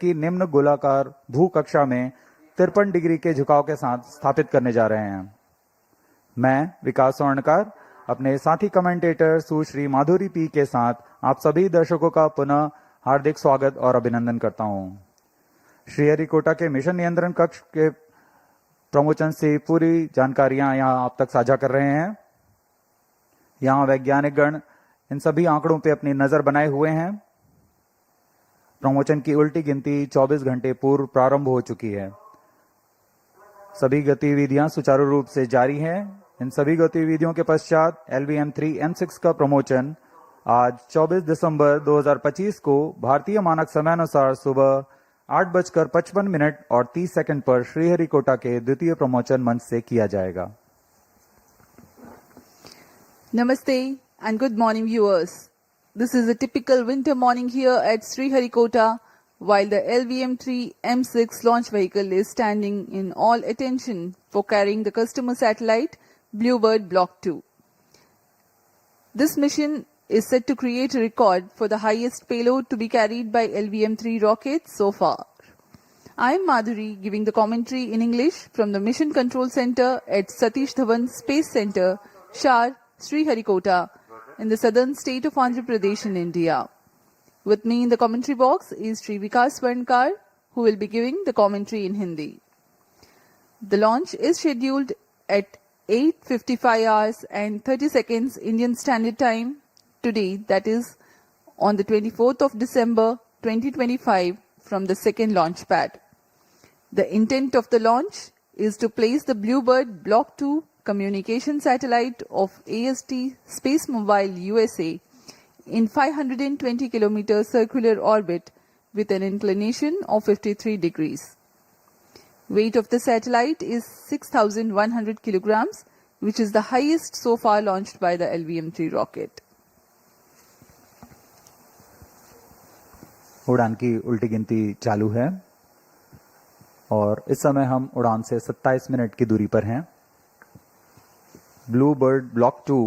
की निम्न गोलाकार भू कक्षा में 53 डिग्री के झुकाव के साथ स्थापित करने जा रहे हैं। मैं विकास स्वर्णकार अपने साथी कमेंटेटर सुश्री माधुरी पी के साथ आप सभी दर्शकों का पुनः हार्दिक स्वागत और अभिनंदन करता हूं। श्रीहरिकोटा के मिशन नियंत्रण कक्ष के प्रमोशन से पूरी जानकारियां यहां आप तक साझा कर रहे हैं। यहां वैज्ञानिक गण इन सभी आंकड़ों पे अपनी नजर बनाए हुए हैं। प्रमोशन की उल्टी गिनती 24 घंटे पूर्व प्रारंभ हो चुकी है। सभी गतिविधियां सुचारू रूप से जारी हैं। इन सभी गतिविधियों के पश्चात LVM-3-M6 का प्रमोशन आज 24 दिसंबर 2025 को भारतीय मानक समयानुसार सुबह 8:55 और 30 सेकंड पर श्रीहरिकोटा के द्वितीय प्रमोशन मंच से किया जाएगा। Namaste and good morning viewers. This is a typical winter morning here at Sriharikota while the LVM-3-M6 launch vehicle is standing in all attention for carrying the customer satellite BlueBird Block-2. This mission is set to create a record for the highest payload to be carried by LVM-3 rockets so far. I am Madhuri giving the commentary in English from the Mission Control Center at Satish Dhawan Space Center, Shar, Sriharikota, in the southern state of Andhra Pradesh in India. With me in the commentary box is Sri Vikas Swarnkar, who will be giving the commentary in Hindi. The launch is scheduled at 8:55 hours and 30 seconds Indian Standard Time today, that is on the 24th of December 2025 from the second launch pad. The intent of the launch is to place the BlueBird Block-2 communication satellite of AST Space Mobile USA in 520 km circular orbit with an inclination of 53 degrees. Weight of the satellite is 6,100 kilograms, which is the highest so far launched by the LVM-3 rocket. उड़ान की उल्टी गिनती चालू है और इस समय हम उड़ान से 27 मिनट की दूरी पर हैं। ब्लूबर्ड ब्लॉक 2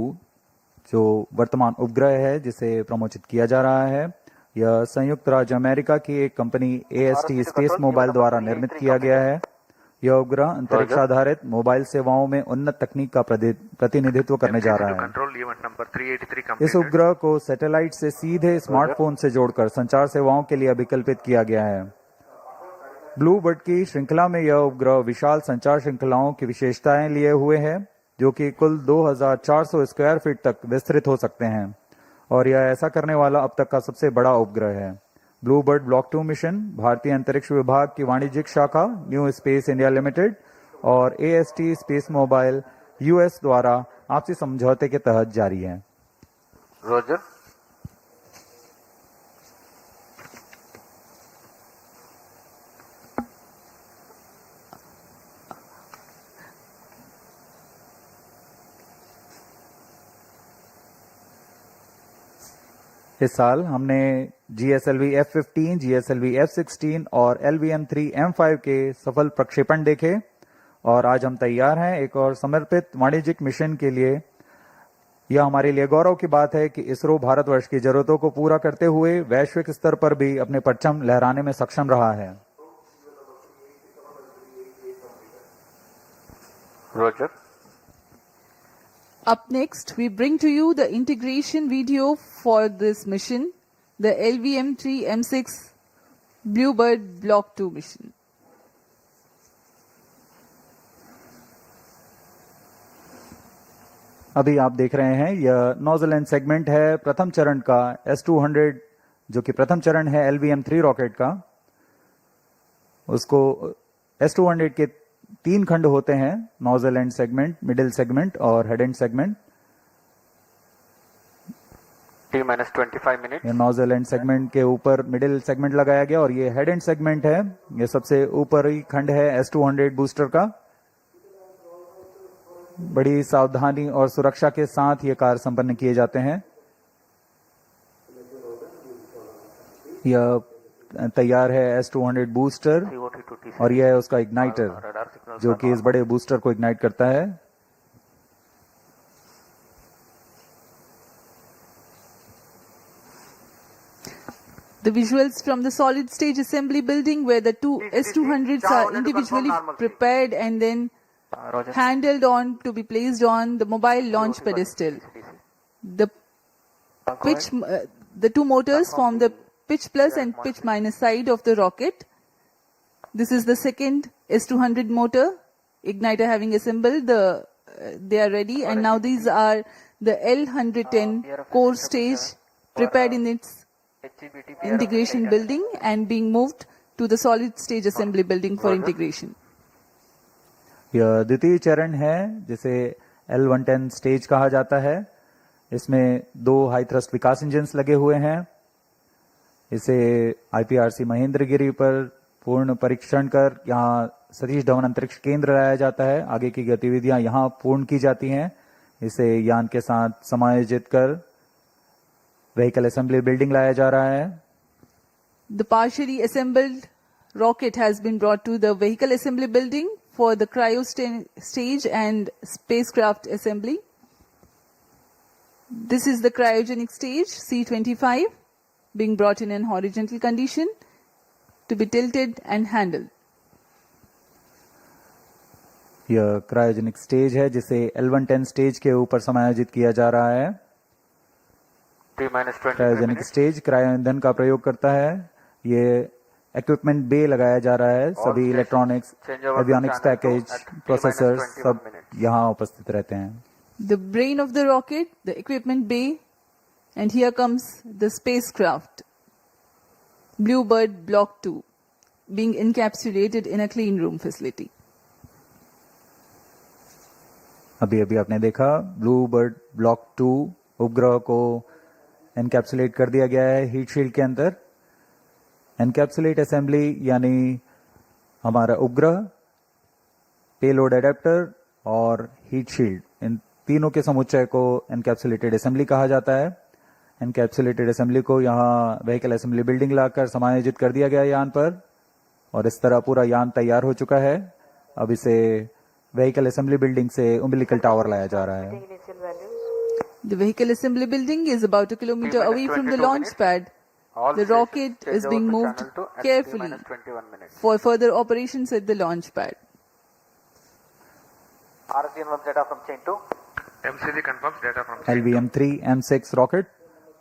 जो वर्तमान उपग्रह है जिसे प्रमोचित किया जा रहा है, यह संयुक्त राज्य अमेरिका की एक कंपनी AST स्पेस मोबाइल द्वारा निर्मित किया गया है। यह उपग्रह अंतरिक्ष आधारित मोबाइल सेवाओं में उन्नत तकनीक का प्रतिनिधित्व करने जा रहा है। इस उपग्रह को सैटेलाइट से सीधे स्मार्टफोन से जोड़कर संचार सेवाओं के लिए अभिकल्पित किया गया है। ब्लूबर्ड की श्रृंखला में यह उपग्रह विशाल संचार श्रृंखलाओं की विशेषताएं लिए हुए है, जो कि कुल 2400 स्क्वायर फीट तक विस्तृत हो सकते हैं और यह ऐसा करने वाला अब तक का सबसे बड़ा उपग्रह है। ब्लूबर्ड ब्लॉक 2 मिशन भारतीय अंतरिक्ष विभाग की वाणिज्यिक शाखा न्यू स्पेस इंडिया लिमिटेड और AST स्पेस मोबाइल US द्वारा आपसी समझौते के तहत जारी है। रोजर। इस साल हमने GSLV F-15, GSLV F-16 और LVM-3-M5 के सफल प्रक्षेपण देखे और आज हम तैयार हैं एक और समर्पित वाणिज्यिक मिशन के लिए। यह हमारे लिए गौरव की बात है कि इसरो भारतवर्ष की जरूरतों को पूरा करते हुए वैश्विक स्तर पर भी अपने परचम लहराने में सक्षम रहा है। Roger. Up next, we bring to you the integration video for this mission, the LVM-3-M6 BlueBird Block 2 mission. अभी आप देख रहे हैं यह नोजल एंड सेगमेंट है प्रथम चरण का S200, जो कि प्रथम चरण है LVM-3 रॉकेट का। उसको S200 के 3 खंड होते हैं, nozzle end segment, middle segment और head end segment. T-25 minute. ये नोजल एंड सेगमेंट के ऊपर मिडिल सेगमेंट लगाया गया और ये हेड एंड सेगमेंट है। ये सबसे ऊपरी खंड है S200 बूस्टर का। बड़ी सावधानी और सुरक्षा के साथ ये कार्य संपन्न किए जाते हैं। यह तैयार है S200 बूस्टर और यह है उसका इग्नाइटर, जो कि इस बड़े बूस्टर को इग्नाइट करता है। The visuals from the solid stage assembly building where the two S200s are individually prepared and then Roger. handled on to be placed on the mobile launch pedestal. The pitch, the two motors form the pitch plus and pitch minus side of the rocket. This is the second S200 motor, igniter having assembled, they are ready, and now these are the L110 core stage prepared in its integration building and being moved to the solid stage assembly building for integration. यह द्वितीय चरण है जिसे L110 stage कहा जाता है। इसमें दो हाई थ्रस्ट विकास इंजन्स लगे हुए हैं। इसे आईपीआरसी महेंद्रगिरी पर पूर्ण परीक्षण कर यहाँ सतीश धवन अंतरिक्ष केंद्र लाया जाता है। आगे की गतिविधियां यहाँ पूर्ण की जाती हैं। इसे यान के साथ समायोजित कर व्हीकल असेंबली बिल्डिंग लाया जा रहा है। The partially assembled rocket has been brought to the vehicle assembly building for the cryo stage and spacecraft assembly. This is the cryogenic stage C25 being brought in an horizontal condition to be tilted and handled. यह cryogenic stage है जिसे L110 stage के ऊपर समायोजित किया जा रहा है। T-20 cryogenic minutes. Stage cryo ईंधन का प्रयोग करता है। ये इक्विपमेंट बे लगाया जा रहा है। सभी इलेक्ट्रॉनिक्स, एवियोनिक्स पैकेज, प्रोसेसर्स सब यहाँ उपस्थित रहते हैं। The brain of the rocket, the equipment bay, and here comes the spacecraft, BlueBird Block-2, being encapsulated in a clean room facility. अभी अभी आपने देखा ब्लूबर्ड ब्लॉक 2 उपग्रह को एनकैप्सुलेट कर दिया गया है हीट शील्ड के अंदर। एनकैप्सुलेट असेंबली यानी हमारा उपग्रह, पेलोड एडेप्टर और हीट शील्ड, इन तीनों के समुच्चय को एनकैप्सुलेटेड असेंबली कहा जाता है। एनकैप्सुलेटेड असेंबली को यहाँ व्हीकल असेंबली बिल्डिंग लाकर समायोजित कर दिया गया यान पर और इस तरह पूरा यान तैयार हो चुका है। अब इसे व्हीकल असेंबली बिल्डिंग से उम्बिलिकल टावर लाया जा रहा है। The vehicle assembly building is about a kilometer away from the launch pad. All The stations rocket change is over being to moved channel 2 at carefully T-21 minutes. for further operations at the launch pad. RCN1 data from chain 2. MCD confirms data from chain 2. LVM-3-M6 rocket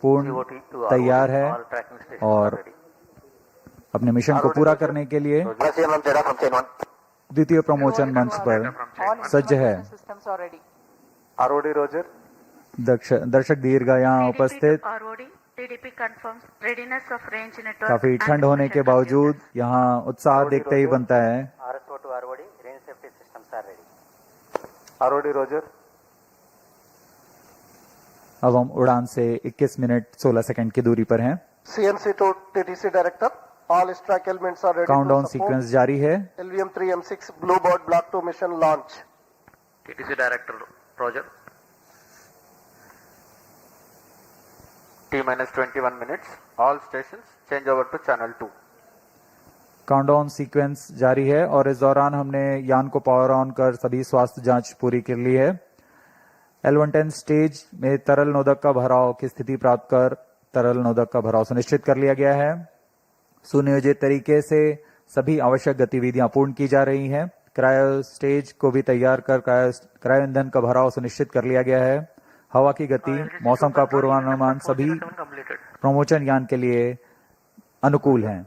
पूर्ण COT to तैयार है all tracking stations और are ready. अपने mission को पूरा करने के लिए RCN1 data from chain 1. द्वितीय प्रमोचन मंच पर सज्ज है। Systems are ready. ROD Roger. दर्शक दीर्घ यहाँ उपस्थित ROD, TDP confirms readiness of range network. काफी and ठंड होने के mission बावजूद यहाँ उत्साह देखते ही बनता है। RSO to ROD. Range safety systems are ready. ROD Roger. अब हम उड़ान से 21 मिनट 16 सेकंड की दूरी पर हैं। CMC to TTC director. All stack elements are ready countdown to support sequence जारी है। LVM-3-M6 BlueBird Block 2 mission launch. TTC Director Roger. T-21 minutes. All stations change over to channel 2. Countdown sequence जारी है और इस दौरान हमने यान को पावर ऑन कर सभी स्वास्थ्य जांच पूरी कर ली है। L110 स्टेज में तरल नोदक का भराव की स्थिति प्राप्त कर तरल नोदक का भराव सुनिश्चित कर लिया गया है। सुनियोजित तरीके से सभी आवश्यक गतिविधियां पूर्ण की जा रही हैं। क्रायो स्टेज को भी तैयार कर क्रायो ईंधन का भराव सुनिश्चित कर लिया गया है। हवा की गति, मौसम का पूर्वानुमान सभी प्रमोचन यान के लिए अनुकूल हैं।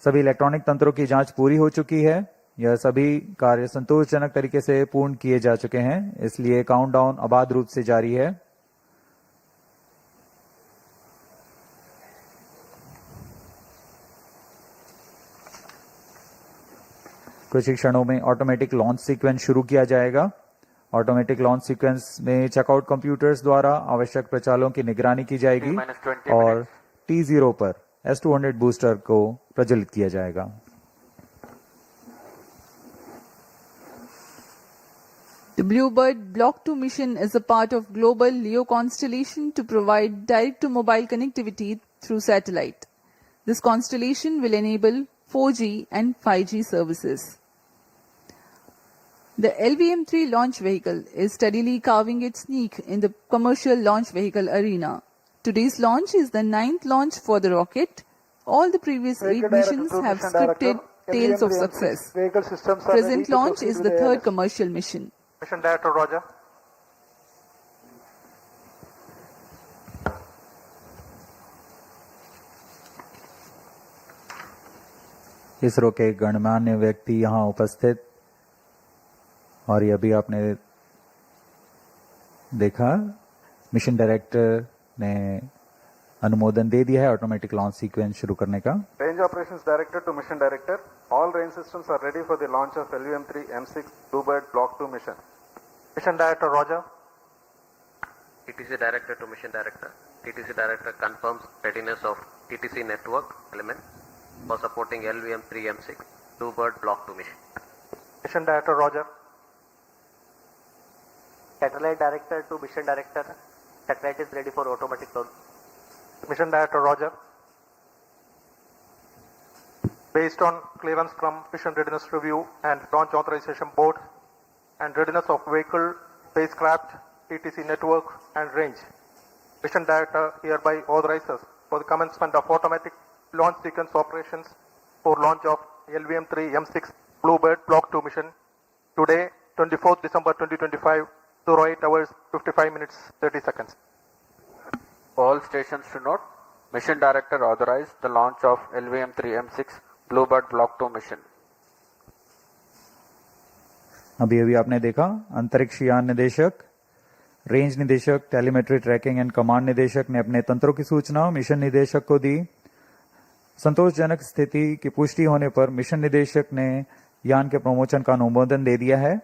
सभी इलेक्ट्रॉनिक तंत्रों की जांच पूरी हो चुकी है। यह सभी कार्य संतोषजनक तरीके से पूर्ण किए जा चुके हैं, इसलिए काउंटडाउन अबाध रूप से जारी है। कुछ ही क्षणों में ऑटोमेटिक लॉन्च सीक्वेंस शुरू किया जाएगा। ऑटोमेटिक लॉन्च सीक्वेंस में चेकआउट कंप्यूटर्स द्वारा आवश्यक प्रचालों की निगरानी की जाएगी और T0 पर S200 बूस्टर को प्रज्वलित किया जाएगा। The BlueBird Block 2 mission is a part of global LEO constellation to provide direct-to-mobile connectivity through satellite. This constellation will enable 4G and 5G services. The LVM-3 launch vehicle is steadily carving its niche in the commercial launch vehicle arena. Today's launch is the 9th launch for the rocket, All the previous 8 Vehicle Director missions to have Mission scripted Director, tales of LVM-3 M6 success. Vehicle systems are ready Present to launch proceed is with the third ALS. commercial mission. Mission Director, Roger. ISRO के गणमान्य व्यक्ति यहाँ उपस्थित, और ये अभी आपने देखा मिशन डायरेक्टर ने अनुमोदन दे दिया है ऑटोमेटिक लॉन्च सीक्वेंस शुरू करने का। Range Operations Director to Mission Director, all range systems are ready for the launch of LVM-3-M6 BlueBird Block-2 mission. Mission Director, Roger. TTC Director to Mission Director. TTC Director confirms readiness of TTC network element for supporting LVM-3-M6 BlueBird Block-2 mission. Mission Director, Roger. Satellite Director to Mission Director. Satellite is ready for automatic launch. Mission Director, Roger. Based on clearance from Mission Readiness Review and Launch Authorization Board and readiness of vehicle, spacecraft, TTC network and range, Mission Director hereby authorizes for the commencement of automatic launch sequence operations for launch of LVM-3-M6 BlueBird Block 2 mission today, 24th December 2025, 08 hours 55 minutes 30 seconds. All stations to note, Mission Director authorized the launch of LVM-3-M6 BlueBird Block 2 mission. अभी अभी आपने देखा अंतरिक्ष यान निदेशक, range निदेशक, telemetry tracking and command निदेशक ने अपने तंत्रों की सूचना मिशन निदेशक को दी। संतोषजनक स्थिति की पुष्टि होने पर मिशन निदेशक ने यान के प्रमोशन का अनुमोदन दे दिया है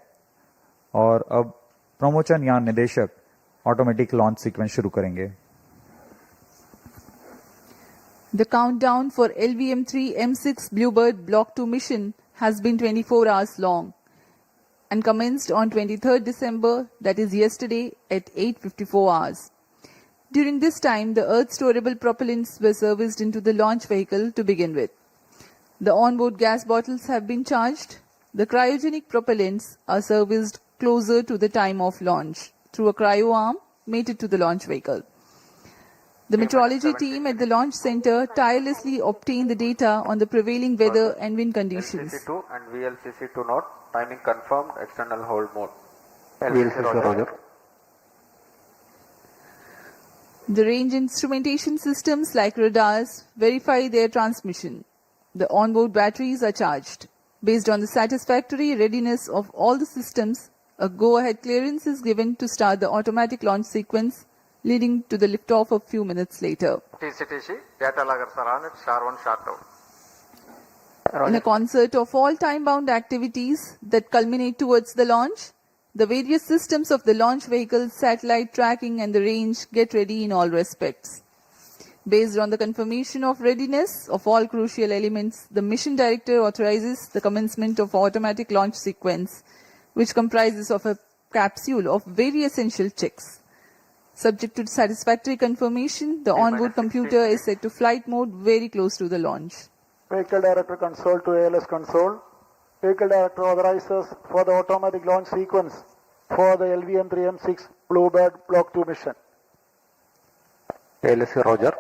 और अब प्रमोशन यान निदेशक ऑटोमेटिक लॉन्च सीक्वेंस शुरू करेंगे। The countdown for LVM-3-M6 BlueBird Block 2 mission has been 24 hours long and commenced on 23rd December, that is yesterday, at 8:54 hours. During this time, the Earth storable propellants were serviced into the launch vehicle to begin with. The onboard gas bottles have been charged. The cryogenic propellants are serviced closer to the time of launch through a cryo arm mated to the launch vehicle. The meteorology team at the launch center tirelessly obtained the data on the prevailing weather and wind conditions. LCC2 and VLCC2 note, timing confirmed, external hold mode. VLCC Roger. The range instrumentation systems like radars verify their transmission. The onboard batteries are charged. Based on the satisfactory readiness of all the systems, a go-ahead clearance is given to start the automatic launch sequence, leading to the liftoff a few minutes later. TCTC, data laggers are on it, SHAR 1, SHAR 2. In a concert of all time-bound activities that culminate towards the launch, the various systems of the launch vehicle, satellite tracking and the range get ready in all respects. Based on the confirmation of readiness of all crucial elements, the mission director authorizes the commencement of automatic launch sequence, which comprises of a capsule of very essential checks. Subject to satisfactory confirmation, the onboard computer is set to flight mode very close to the launch. Vehicle Director console to ALS console. Vehicle Director authorizes for the automatic launch sequence for the LVM-3-M6 BlueBird Block 2 mission. LSC Roger.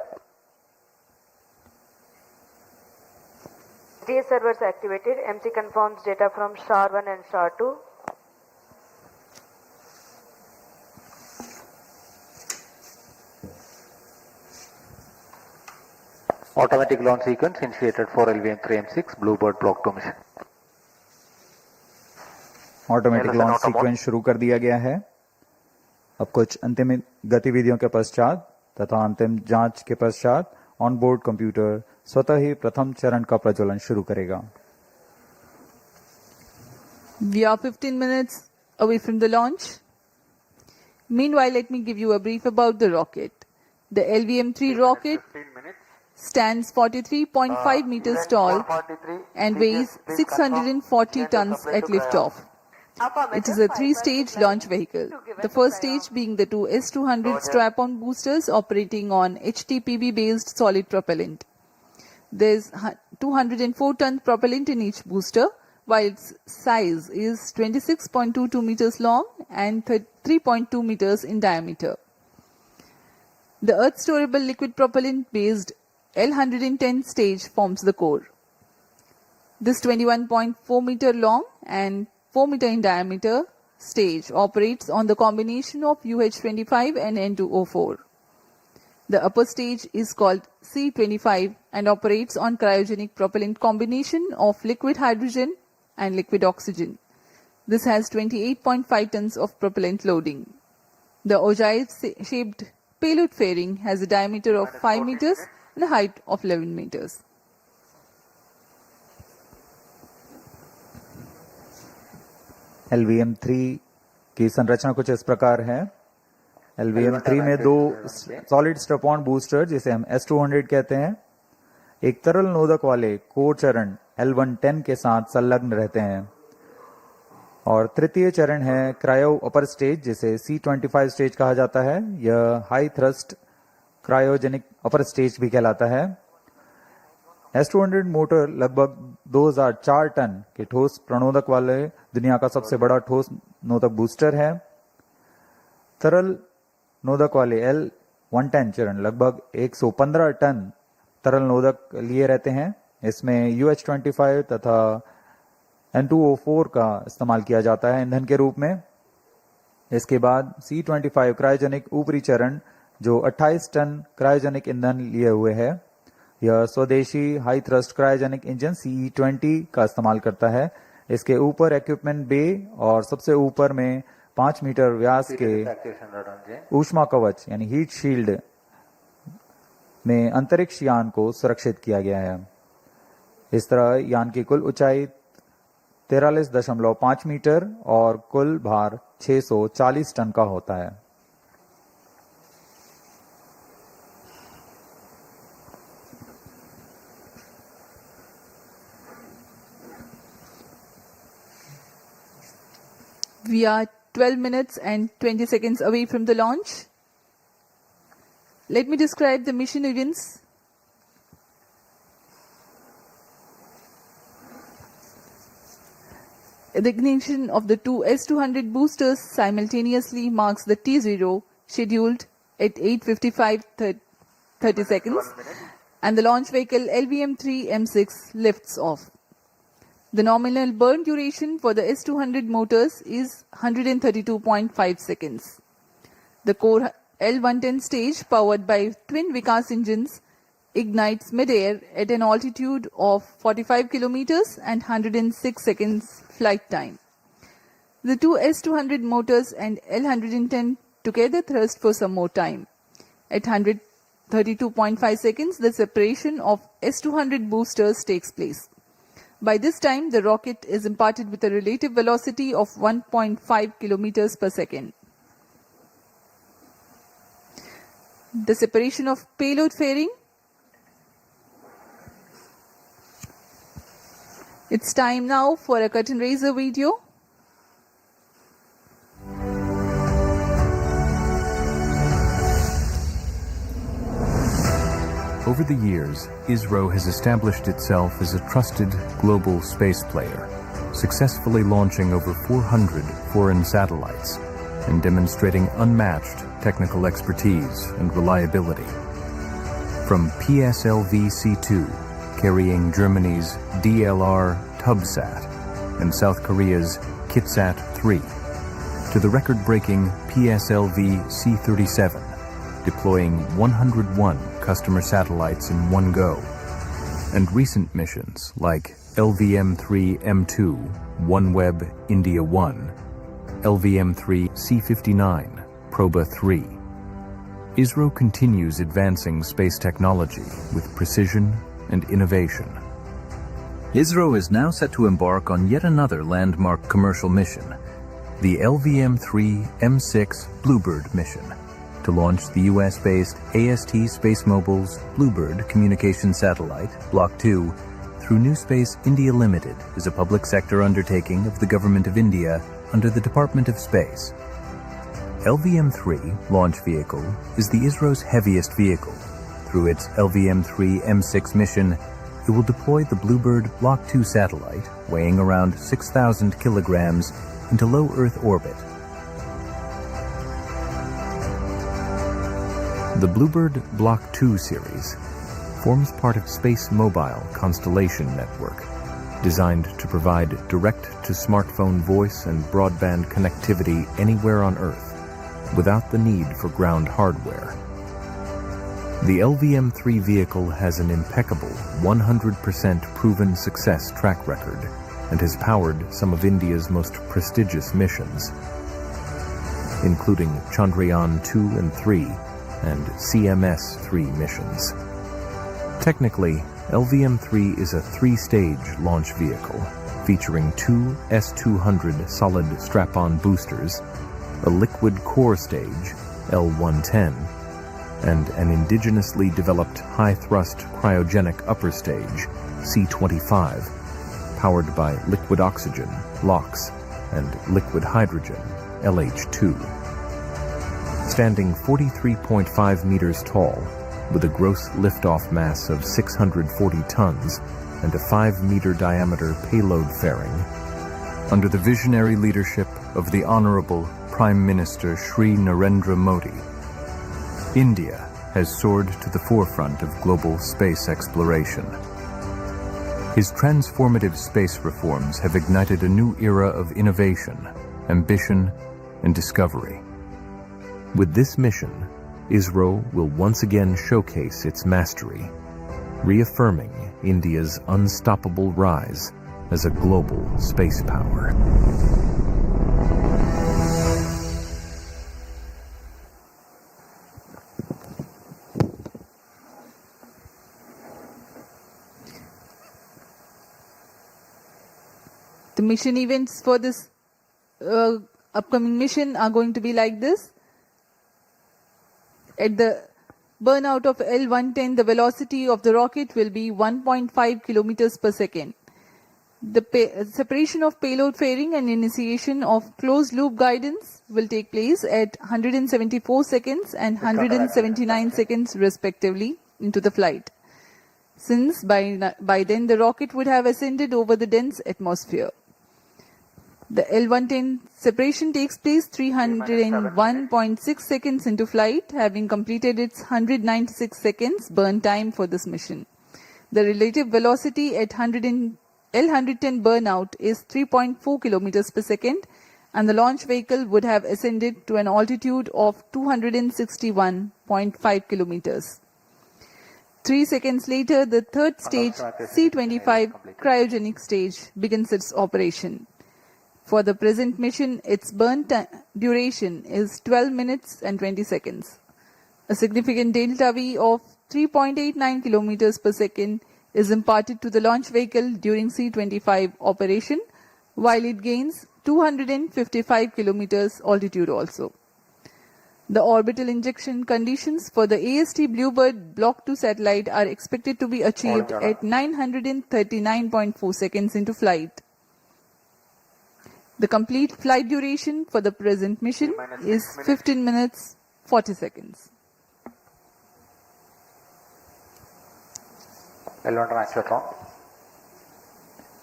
GS servers activated. MC confirms data from SHAR 1 and SHAR 2. Automatic launch sequence initiated for LVM-3-M6 BlueBird Block 2 mission. Automatic launch sequence शुरू कर दिया गया है। अब कुछ अंतिम गतिविधियों के पश्चात तथा अंतिम जांच के पश्चात ऑनबोर्ड कंप्यूटर स्वतः ही प्रथम चरण का प्रज्वलन शुरू करेगा। We are 15 minutes away from the launch. Meanwhile, let me give you a brief about the rocket. The LVM-3 rocket 15 minutes. stands 43.5 meters tall and weighs 640 tons at liftoff. It is a three-stage launch vehicle. The first stage being the two S-200 strap-on boosters operating on HTPB-based solid propellant. There is 204-ton propellant in each booster, while its size is 26.22 meters long and 3.2 meters in diameter. The Earth storable liquid propellant based L110 stage forms the core. This 21.4 meter long and 4 meter in diameter stage operates on the combination of UH25 and N2O4. The upper stage is called C25 and operates on cryogenic propellant combination of liquid hydrogen and liquid oxygen. This has 28.5 tons of propellant loading. The ogive-shaped payload fairing has a diameter of 5 meters and a height of 11 meters. LVM-3 की संरचना कुछ इस प्रकार है। LVM-3 में दो solid strap-on booster जिसे हम S200 कहते हैं एक तरल नोदक वाले कोर चरण L110 के साथ संलग्न रहते हैं और तृतीय चरण है क्रायो अपर स्टेज जिसे C25 स्टेज कहा जाता है। यह high thrust cryogenic upper stage भी कहलाता है। S200 मोटर लगभग 2004 टन के ठोस प्रणोदक वाले दुनिया का सबसे बड़ा ठोस नोदक बूस्टर है। तरल नोदक वाले L110 चरण लगभग 115 टन तरल नोदक लिए रहते हैं। इसमें UH25 तथा N2O4 का इस्तेमाल किया जाता है ईंधन के रूप में। इसके बाद C25 क्रायोजेनिक ऊपरी चरण जो 28 टन क्रायोजेनिक ईंधन लिए हुए है। यह स्वदेशी high thrust cryogenic engine CE20 का इस्तेमाल करता है। इसके ऊपर इक्विपमेंट बे और सबसे ऊपर में 5 मीटर व्यास के ऊष्मा कवच यानी हीट शील्ड में अंतरिक्ष यान को सुरक्षित किया गया है। इस तरह यान की कुल ऊंचाई 43.5 मीटर और कुल भार 640 टन का होता है। We are 12 minutes and 20 seconds away from the launch. Let me describe the mission events. The ignition of the two S200 boosters simultaneously marks the T0 scheduled at 8:55:30 seconds and the launch vehicle LVM-3-M6 lifts off. The nominal burn duration for the S200 motors is 132.5 seconds. The core L110 stage powered by twin Vikas engines ignites mid-air at an altitude of 45 kilometers and 106 seconds flight time. The two S200 motors and L110 together thrust for some more time. At 132.5 seconds, the separation of S200 boosters takes place. By this time, the rocket is imparted with a relative velocity of 1.5 kilometers per second. The separation of payload fairing. It's time now for a curtain raiser video. Over the years, ISRO has established itself as a trusted global space player, successfully launching over 400 foreign satellites and demonstrating unmatched technical expertise and reliability. From PSLV-C2, carrying Germany's DLR TubSat and South Korea's KitSat-3, to the record-breaking PSLV-C37, deploying 101 customer satellites in one go, and recent missions like LVM-3-M2, OneWeb India 1, LVM-3 Proba-3. ISRO continues advancing space technology with precision and innovation. ISRO is now set to embark on yet another landmark commercial mission, the LVM-3-M6 BlueBird mission, to launch the US-based AST SpaceMobile's BlueBird communication satellite, Block-2, through New Space India Limited as a public sector undertaking of the Government of India under the Department of Space. LVM-3 launch vehicle is the ISRO's heaviest vehicle. Through its LVM-3-M6 mission, it will deploy the BlueBird Block-2 satellite, weighing around 6,000 kilograms, into low Earth orbit. The BlueBird Block-2 series forms part of Space Mobile Constellation Network, designed to provide direct-to-smartphone voice and broadband connectivity anywhere on Earth, without the need for ground hardware. The LVM-3 vehicle has an impeccable 100% proven success track record and has powered some of India's most prestigious missions, including Chandrayaan 2 and 3 and CMS-3 missions. Technically, LVM-3 is a three-stage launch vehicle featuring two S-200 solid strap-on boosters, a liquid core stage, L110, and an indigenously developed high-thrust cryogenic upper stage, C-25, powered by liquid oxygen, LOX, and liquid hydrogen, LH2. Standing 43.5 meters tall, with a gross liftoff mass of 640 tons and a 5-meter diameter payload fairing, under the visionary leadership of the Honorable Prime Minister Shri Narendra Modi, India has soared to the forefront of global space exploration. His transformative space reforms have ignited a new era of innovation, ambition, and discovery. With this mission, ISRO will once again showcase its mastery, reaffirming India's unstoppable rise as a global space power. The mission events for this upcoming mission are going to be like this. At the burnout of L110, the velocity of the rocket will be 1.5 kilometers per second. The separation of payload fairing and initiation of closed loop guidance will take place at 174 seconds and 179 seconds respectively into the flight, since by then the rocket would have ascended over the dense atmosphere. The L110 separation takes place 301.6 seconds into flight, having completed its 196 seconds burn time for this mission. The relative velocity at L110 burnout is 3.4 kilometers per second, and the launch vehicle would have ascended to an altitude of 261.5 kilometers. 3 seconds later, the third stage, C-25 cryogenic stage, begins its operation. For the present mission, its burn duration is 12 minutes and 20 seconds. A significant delta V of 3.89 kilometers per second is imparted to the launch vehicle during C-25 operation, while it gains 255 kilometers altitude also. The orbital injection conditions for the AST BlueBird Block-2 satellite are expected to be achieved at 939.4 seconds into flight. The complete flight duration for the present mission is 15 minutes 40 seconds.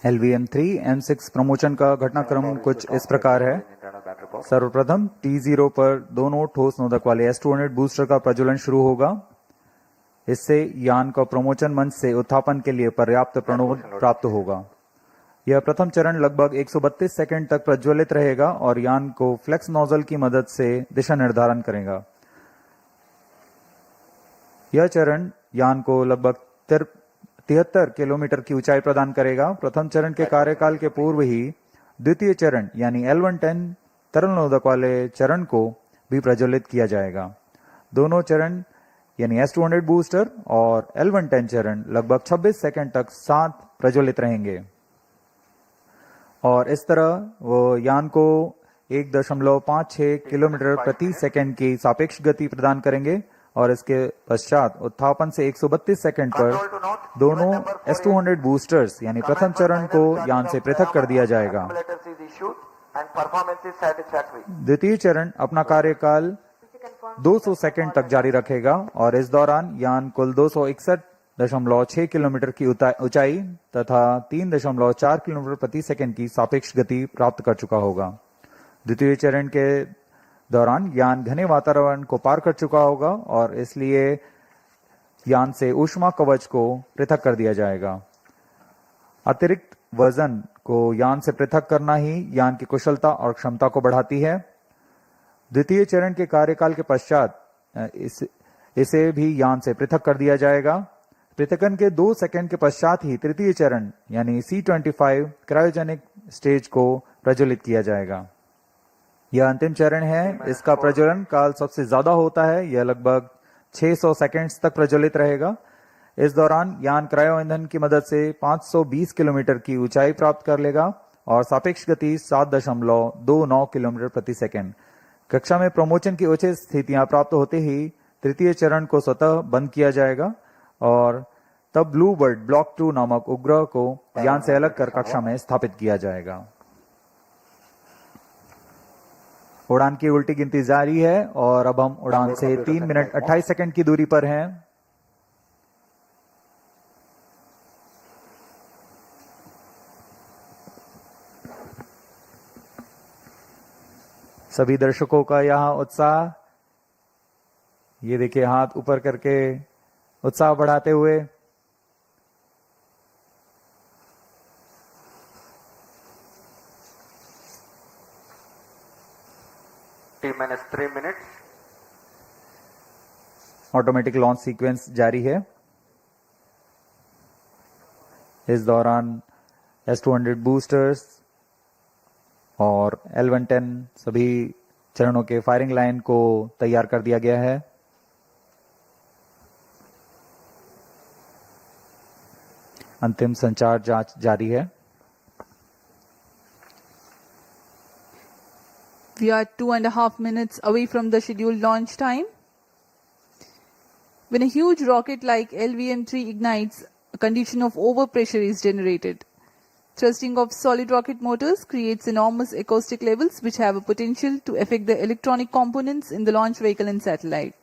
LVM3-M6 promotion का घटनाक्रम कुछ इस प्रकार है। सर्वप्रथम T0 पर दोनों ठोस नोदक वाले S-200 बूस्टर का प्रज्वलन शुरू होगा। इससे यान का प्रमोशन मंच से उत्थापन के लिए पर्याप्त प्रणोद प्राप्त होगा। यह प्रथम चरण लगभग 132 सेकंड तक प्रज्वलित रहेगा और यान को फ्लेक्स नोजल की मदद से दिशा निर्धारण करेगा। यह चरण यान को लगभग 73 किलोमीटर की ऊंचाई प्रदान करेगा। प्रथम चरण के कार्यकाल के पूर्व ही द्वितीय चरण यानी L110 तरल नोदक वाले चरण को भी प्रज्वलित किया जाएगा। दोनों चरण यानी S-200 बूस्टर और L110 चरण लगभग 26 सेकंड तक साथ प्रज्वलित रहेंगे और इस तरह वो यान को 1.56 किलोमीटर प्रति सेकंड की सापेक्ष गति प्रदान करेंगे और इसके पश्चात उत्थापन से 132 सेकंड पर दोनों S-200 बूस्टर्स यानी प्रथम चरण को यान से पृथक कर दिया जाएगा। द्वितीय चरण अपना कार्यकाल 200 सेकंड तक जारी रखेगा और इस दौरान यान कुल 261.6 किलोमीटर की ऊंचाई तथा 3.4 किलोमीटर प्रति सेकंड की सापेक्ष गति प्राप्त कर चुका होगा। द्वितीय चरण के दौरान यान घने वातावरण को पार कर चुका होगा और इसलिए यान से ऊष्मा कवच को पृथक कर दिया जाएगा। अतिरिक्त वजन को यान से पृथक करना ही यान की कुशलता और क्षमता को बढ़ाती है। द्वितीय चरण के कार्यकाल के पश्चात इसे भी यान से पृथक कर दिया जाएगा। पृथकन के 2 सेकंड के पश्चात ही तृतीय चरण यानी C25 क्रायोजेनिक स्टेज को प्रज्वलित किया जाएगा। यह अंतिम चरण है। इसका प्रज्वलन काल सबसे ज्यादा होता है। यह लगभग 600 सेकंड्स तक प्रज्वलित रहेगा। इस दौरान यान क्रायो ईंधन की मदद से 520 किलोमीटर की ऊंचाई प्राप्त कर लेगा और सापेक्ष गति 7.29 किलोमीटर प्रति सेकंड। कक्षा में प्रमोचन की उचित स्थितियां प्राप्त होते ही तृतीय चरण को स्वतः बंद किया जाएगा और तब ब्लूबर्ड ब्लॉक 2 नामक उपग्रह को यान से अलग कर कक्षा में स्थापित किया जाएगा। उड़ान की उल्टी गिनती जारी है और अब हम उड़ान से 3 मिनट 28 सेकंड की दूरी पर हैं। सभी दर्शकों का यहां उत्साह, ये देखिए हाथ ऊपर करके उत्साह बढ़ाते हुए। T-3 minutes. Automatic launch sequence जारी है। इस दौरान S200 बूस्टर्स और L110 सभी चरणों के फायरिंग लाइन को तैयार कर दिया गया है। अंतिम संचार जांच जारी है। We are 2.5 minutes away from the scheduled launch time. When a huge rocket like LVM-3 ignites, a condition of overpressure is generated. Thrusting of solid rocket motors creates enormous acoustic levels which have a potential to affect the electronic components in the launch vehicle and satellite.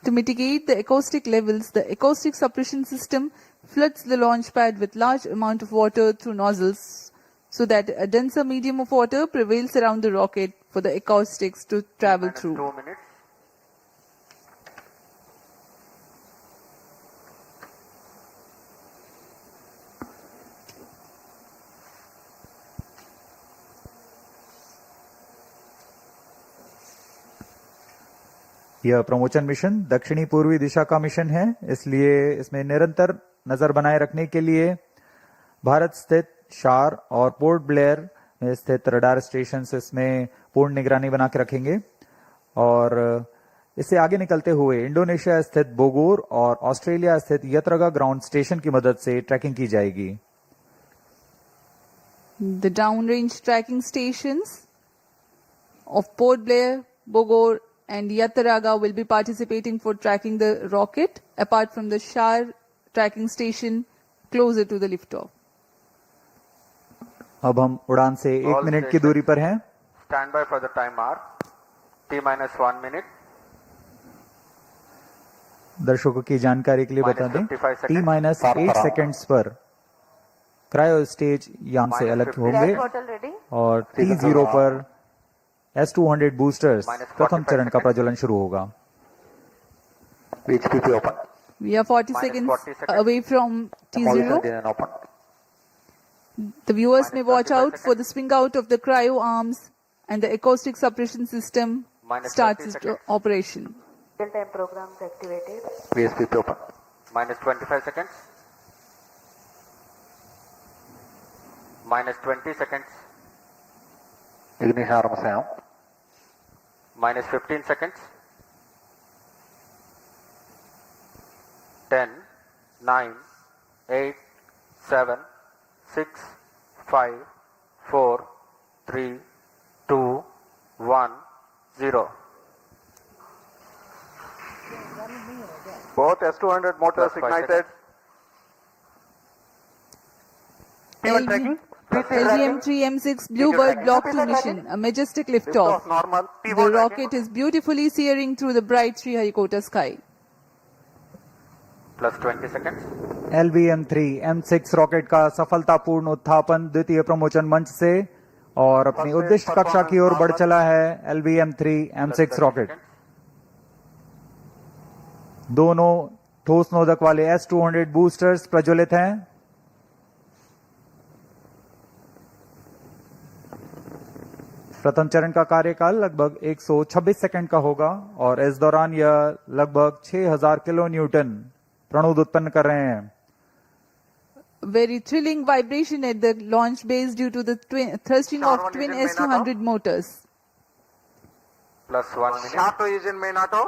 To mitigate the acoustic levels, the acoustic suppression system floods the launch pad with large amount of water through nozzles so that a denser medium of water prevails around the rocket for the acoustics to travel through. 2 minutes. यह प्रमोचन mission दक्षिणी पूर्वी दिशा का mission है, इसलिए इसमें निरंतर नजर बनाए रखने के लिए भारत स्थित शार और पोर्ट ब्लेयर में स्थित रडार स्टेशन इसमें पूर्ण निगरानी बना के रखेंगे और इससे आगे निकलते हुए इंडोनेशिया स्थित बोगोर और ऑस्ट्रेलिया स्थित यत्रगा ग्राउंड स्टेशन की मदद से ट्रैकिंग की जाएगी। The downrange tracking stations of Port Blair, Bogor and Yataraga will be participating for tracking the rocket apart from the Shar tracking station closer to the liftoff. अब हम उड़ान से 1 मिनट की दूरी पर हैं। Stand by for the timer. T-1 minute. दर्शकों की जानकारी के लिए बता दें, T-8 सेकंड्स पर क्रायो स्टेज यान से अलग होंगे और T0 पर S200 बूस्टर्स प्रथम चरण का प्रज्वलन शुरू होगा। We are 40 seconds away from T0. The viewers may watch out for the swing out of the cryo arms and the acoustic suppression system starts its operation. Real-time programs activated. VSPP open. Minus 25 seconds. Minus 20 seconds. Ignition arm sound. Minus 15 seconds. 10, 9, 8, 7, 6, 5, 4, 3, 2, 1, 0. Both S200 motors ignited. LVM3-M6 BlueBird Block-2 mission, a majestic liftoff. Normal. The rocket is beautifully searing through the bright Sriharikota sky. Plus 20 seconds. LVM3-M6 rocket का सफलतापूर्ण उत्थापन द्वितीय प्रमोचन मंच से और अपनी उद्दिष्ट कक्षा की ओर बढ़ चला है। LVM3-M6 रॉकेट दोनों ठोस नोदक वाले S-200 बूस्टर्स प्रज्वलित हैं। प्रथम चरण का कार्यकाल लगभग 126 सेकंड का होगा और इस दौरान यह लगभग 6000 किलो न्यूटन प्रणोद उत्पन्न कर रहे हैं। Very thrilling vibration at the launch base due to the thrusting of twin S-200 motors. +1 minute. Start to engine main auto.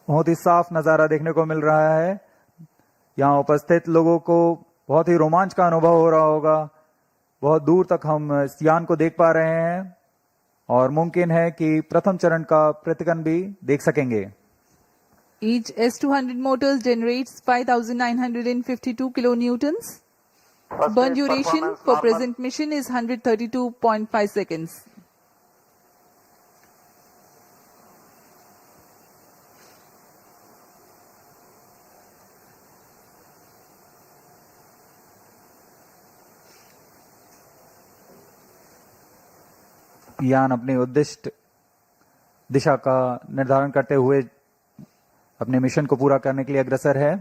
बहुत ही साफ नजारा देखने को मिल रहा है। यहाँ उपस्थित लोगों को बहुत ही रोमांच का अनुभव हो रहा होगा। बहुत दूर तक हम इस यान को देख पा रहे हैं और मुमकिन है कि प्रथम चरण का प्रतिकन भी देख सकेंगे। Each S-200 motors generates 5,952 kilonewtons. Burn duration for present mission is 132.5 seconds. यान अपनी उद्दिष्ट दिशा का निर्धारण करते हुए अपने मिशन को पूरा करने के लिए अग्रसर है।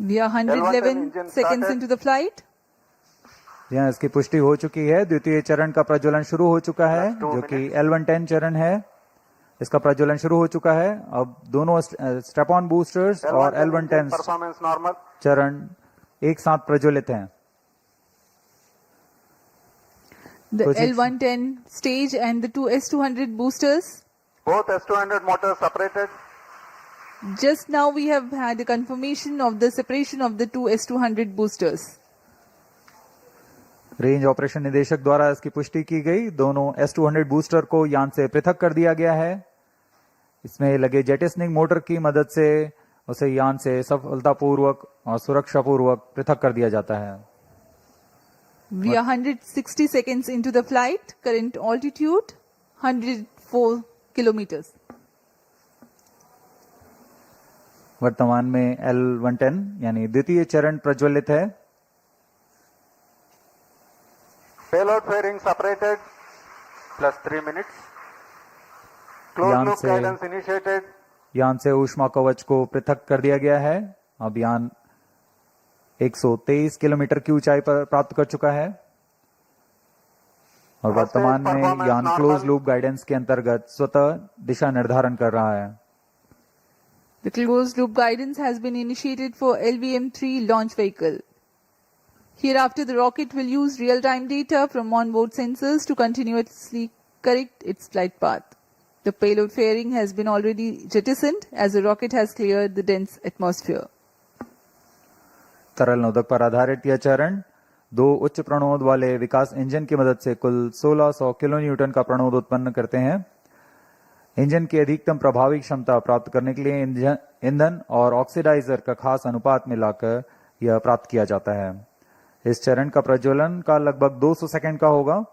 We are 111 seconds into the flight. यहाँ इसकी पुष्टि हो चुकी है। द्वितीय चरण का प्रज्वलन शुरू हो चुका है जो कि L110 चरण है। इसका प्रज्वलन शुरू हो चुका है। अब दोनों स्ट्रैप ऑन बूस्टर्स और L110 चरण एक साथ प्रज्वलित हैं। The L110 stage and the two S-200 boosters. Both S-200 motors separated. Just now we have had a confirmation of the separation of the two S-200 boosters. Range operation निदेशक द्वारा इसकी पुष्टि की गई। दोनों S-200 बूस्टर को यान से पृथक कर दिया गया है। इसमें लगे जेटिसनिंग मोटर की मदद से उसे यान से सफलतापूर्वक और सुरक्षापूर्वक पृथक कर दिया जाता है। We are 160 seconds into the flight. Current altitude 104 kilometers. वर्तमान में L110 यानी द्वितीय चरण प्रज्वलित है। Payload fairing separated. +3 minutes. Closed loop guidance initiated. यान से ऊष्मा कवच को पृथक कर दिया गया है। अब यान 123 किलोमीटर की ऊंचाई पर प्राप्त कर चुका है और वर्तमान में यान क्लोज लूप गाइडेंस के अंतर्गत स्वतः दिशा निर्धारण कर रहा है। The closed loop guidance has been initiated for LVM-3 launch vehicle. Hereafter, the rocket will use real-time data from onboard sensors to continuously correct its flight path. The payload fairing has been already jettisoned as the rocket has cleared the dense atmosphere. तरल नोदक पर आधारित यह चरण दो उच्च प्रणोद वाले विकास engine की मदद से कुल 1600 किलो न्यूटन का प्रणोद उत्पन्न करते हैं। इंजन की अधिकतम प्रभावी क्षमता प्राप्त करने के लिए ईंधन और ऑक्सीडाइजर का खास अनुपात मिलाकर यह प्राप्त किया जाता है। इस चरण का प्रज्वलन का लगभग 200 सेकंड का होगा।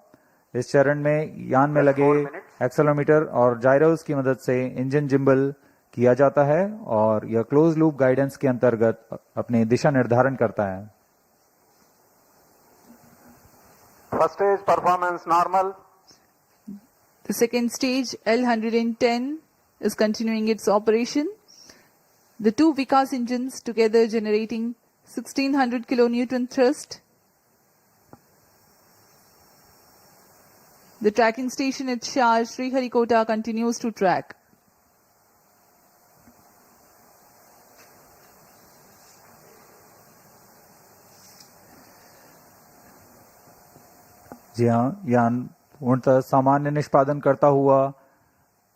इस चरण में यान में लगे एक्सेलेरोमीटर और जायरोस की मदद से इंजन जिम्बल किया जाता है और यह क्लोज लूप गाइडेंस के अंतर्गत अपनी दिशा निर्धारण करता है। First stage performance normal. The second stage L110 is continuing its operation. The two Vikas engines together generating 1600 kilonewton thrust. The tracking station at Shah Sriharikota continues to track. जी हाँ, यान पूर्णतः सामान्य निष्पादन करता हुआ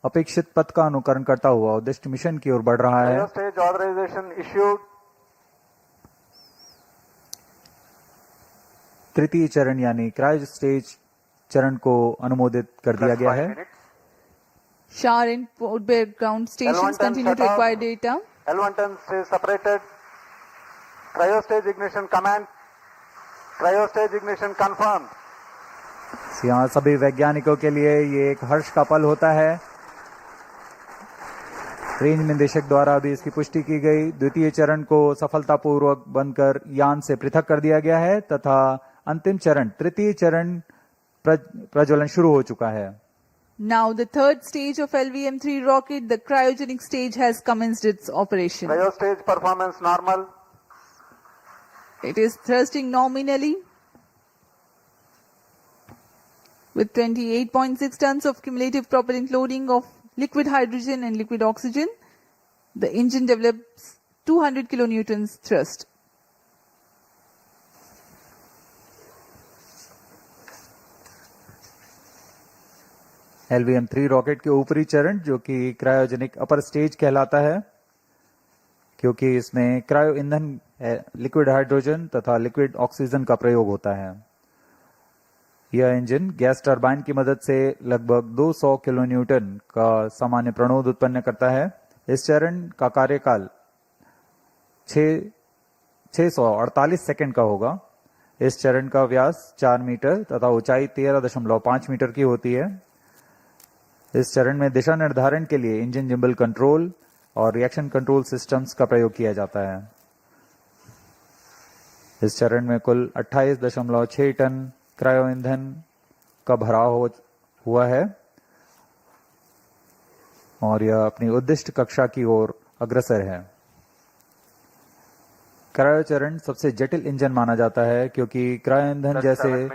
अपेक्षित पथ का अनुकरण करता हुआ उद्दिष्ट मिशन की ओर बढ़ रहा है। Stage authorization issued. तृतीय चरण यानी क्रायो स्टेज चरण को अनुमोदित कर दिया गया है। Shah and BlueBird ground stations continue to acquire data. L110 stays separated. Cryo stage ignition command. Cryo stage ignition confirmed. यहाँ सभी वैज्ञानिकों के लिए ये एक हर्ष का पल होता है। रेंज निदेशक द्वारा भी इसकी पुष्टि की गई। द्वितीय चरण को सफलतापूर्वक बनकर यान से पृथक कर दिया गया है तथा अंतिम चरण तृतीय चरण प्रज्वलन शुरू हो चुका है। Now the third stage of LVM-3 rocket, the cryogenic stage, has commenced its operation. Cryo stage performance normal. It is thrusting nominally with 28.6 tons of cumulative propellant loading of liquid hydrogen and liquid oxygen. The engine develops 200 kilonewtons thrust. LVM-3 rocket के ऊपरी चरण जो कि cryogenic upper stage कहलाता है, क्योंकि इसमें cryo ईंधन लिक्विड हाइड्रोजन तथा लिक्विड ऑक्सीजन का प्रयोग होता है। यह इंजन गैस टरबाइन की मदद से लगभग 200 किलोन्यूटन का सामान्य प्रणोद उत्पन्न करता है। इस चरण का कार्यकाल 648 सेकंड का होगा। इस चरण का व्यास 4 मीटर तथा ऊंचाई 13.5 मीटर की होती है। इस चरण में दिशा निर्धारण के लिए इंजन जिम्बल कंट्रोल और रिएक्शन कंट्रोल सिस्टम्स का प्रयोग किया जाता है। इस चरण में कुल 28.6 टन क्रायो ईंधन का भराव हुआ है और यह अपनी उद्दिष्ट कक्षा की ओर अग्रसर है। क्रायो चरण सबसे जटिल इंजन माना जाता है, क्योंकि क्रायो ईंधन जैसे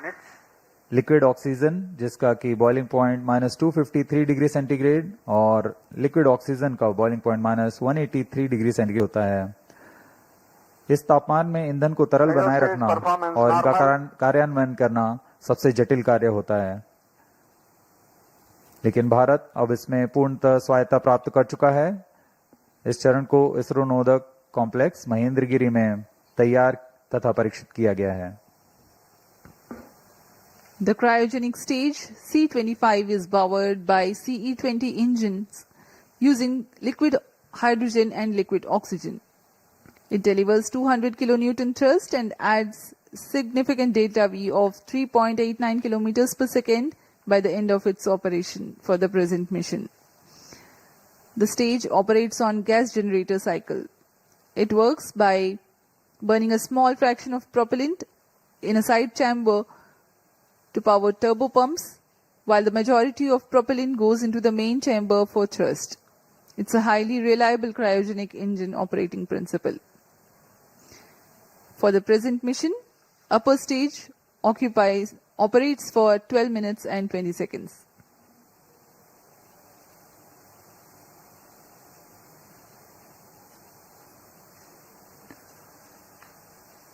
लिक्विड ऑक्सीजन, जिसका कि बॉइलिंग पॉइंट -253 डिग्री सेंटीग्रेड, और लिक्विड ऑक्सीजन का बॉइलिंग पॉइंट -183 डिग्री सेंटीग्रेड होता है। इस तापमान में ईंधन को तरल बनाए रखना और इनका कार्यान्वयन करना सबसे जटिल कार्य होता है। लेकिन भारत अब इसमें पूर्णतः स्वायत्ता प्राप्त कर चुका है। इस चरण को इसरो नोदक कॉम्प्लेक्स महेंद्रगिरी में तैयार तथा परीक्षित किया गया है। The cryogenic stage C25 is powered by CE20 engines using liquid hydrogen and liquid oxygen. It delivers 200 kilonewton thrust and adds significant delta V of 3.89 kilometers per second by the end of its operation for the present mission. The stage operates on gas generator cycle. It works by burning a small fraction of propellant in a side chamber to power turbo pumps, while the majority of propellant goes into the main chamber for thrust. It's a highly reliable cryogenic engine operating principle. For the present mission, upper stage operates for 12 minutes and 20 seconds.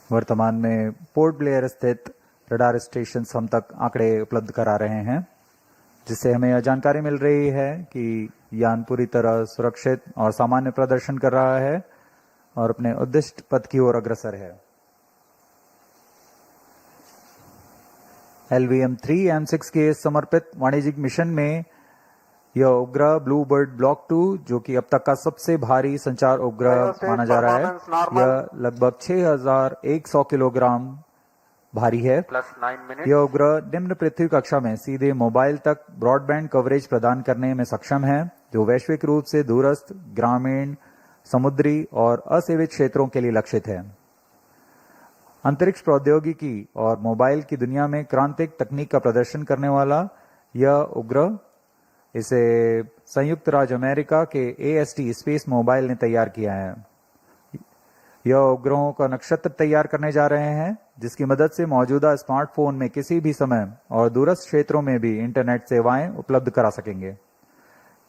वर्तमान में port Blair स्थित radar station हम तक आंकड़े उपलब्ध करा रहे हैं, जिससे हमें यह जानकारी मिल रही है कि यान पूरी तरह सुरक्षित और सामान्य प्रदर्शन कर रहा है और अपने उद्दिष्ट पथ की ओर अग्रसर है। LVM-3-M6 के समर्पित वाणिज्यिक मिशन में यह उपग्रह ब्लूबर्ड ब्लॉक 2, जो कि अब तक का सबसे भारी संचार उपग्रह माना जा रहा है, यह लगभग 6100 किलोग्राम भारी है। यह उपग्रह निम्न पृथ्वी कक्षा में सीधे मोबाइल तक ब्रॉडबैंड कवरेज प्रदान करने में सक्षम है, जो वैश्विक रूप से दूरस्थ, ग्रामीण, समुद्री और असेवित क्षेत्रों के लिए लक्षित है। अंतरिक्ष प्रौद्योगिकी और मोबाइल की दुनिया में क्रांतिक तकनीक का प्रदर्शन करने वाला यह उपग्रह, इसे संयुक्त राज्य अमेरिका के AST स्पेस मोबाइल ने तैयार किया है। यह उपग्रहों का नक्षत्र तैयार करने जा रहे हैं, जिसकी मदद से मौजूदा स्मार्टफोन में किसी भी समय और दूरस्थ क्षेत्रों में भी इंटरनेट सेवाएं उपलब्ध करा सकेंगे।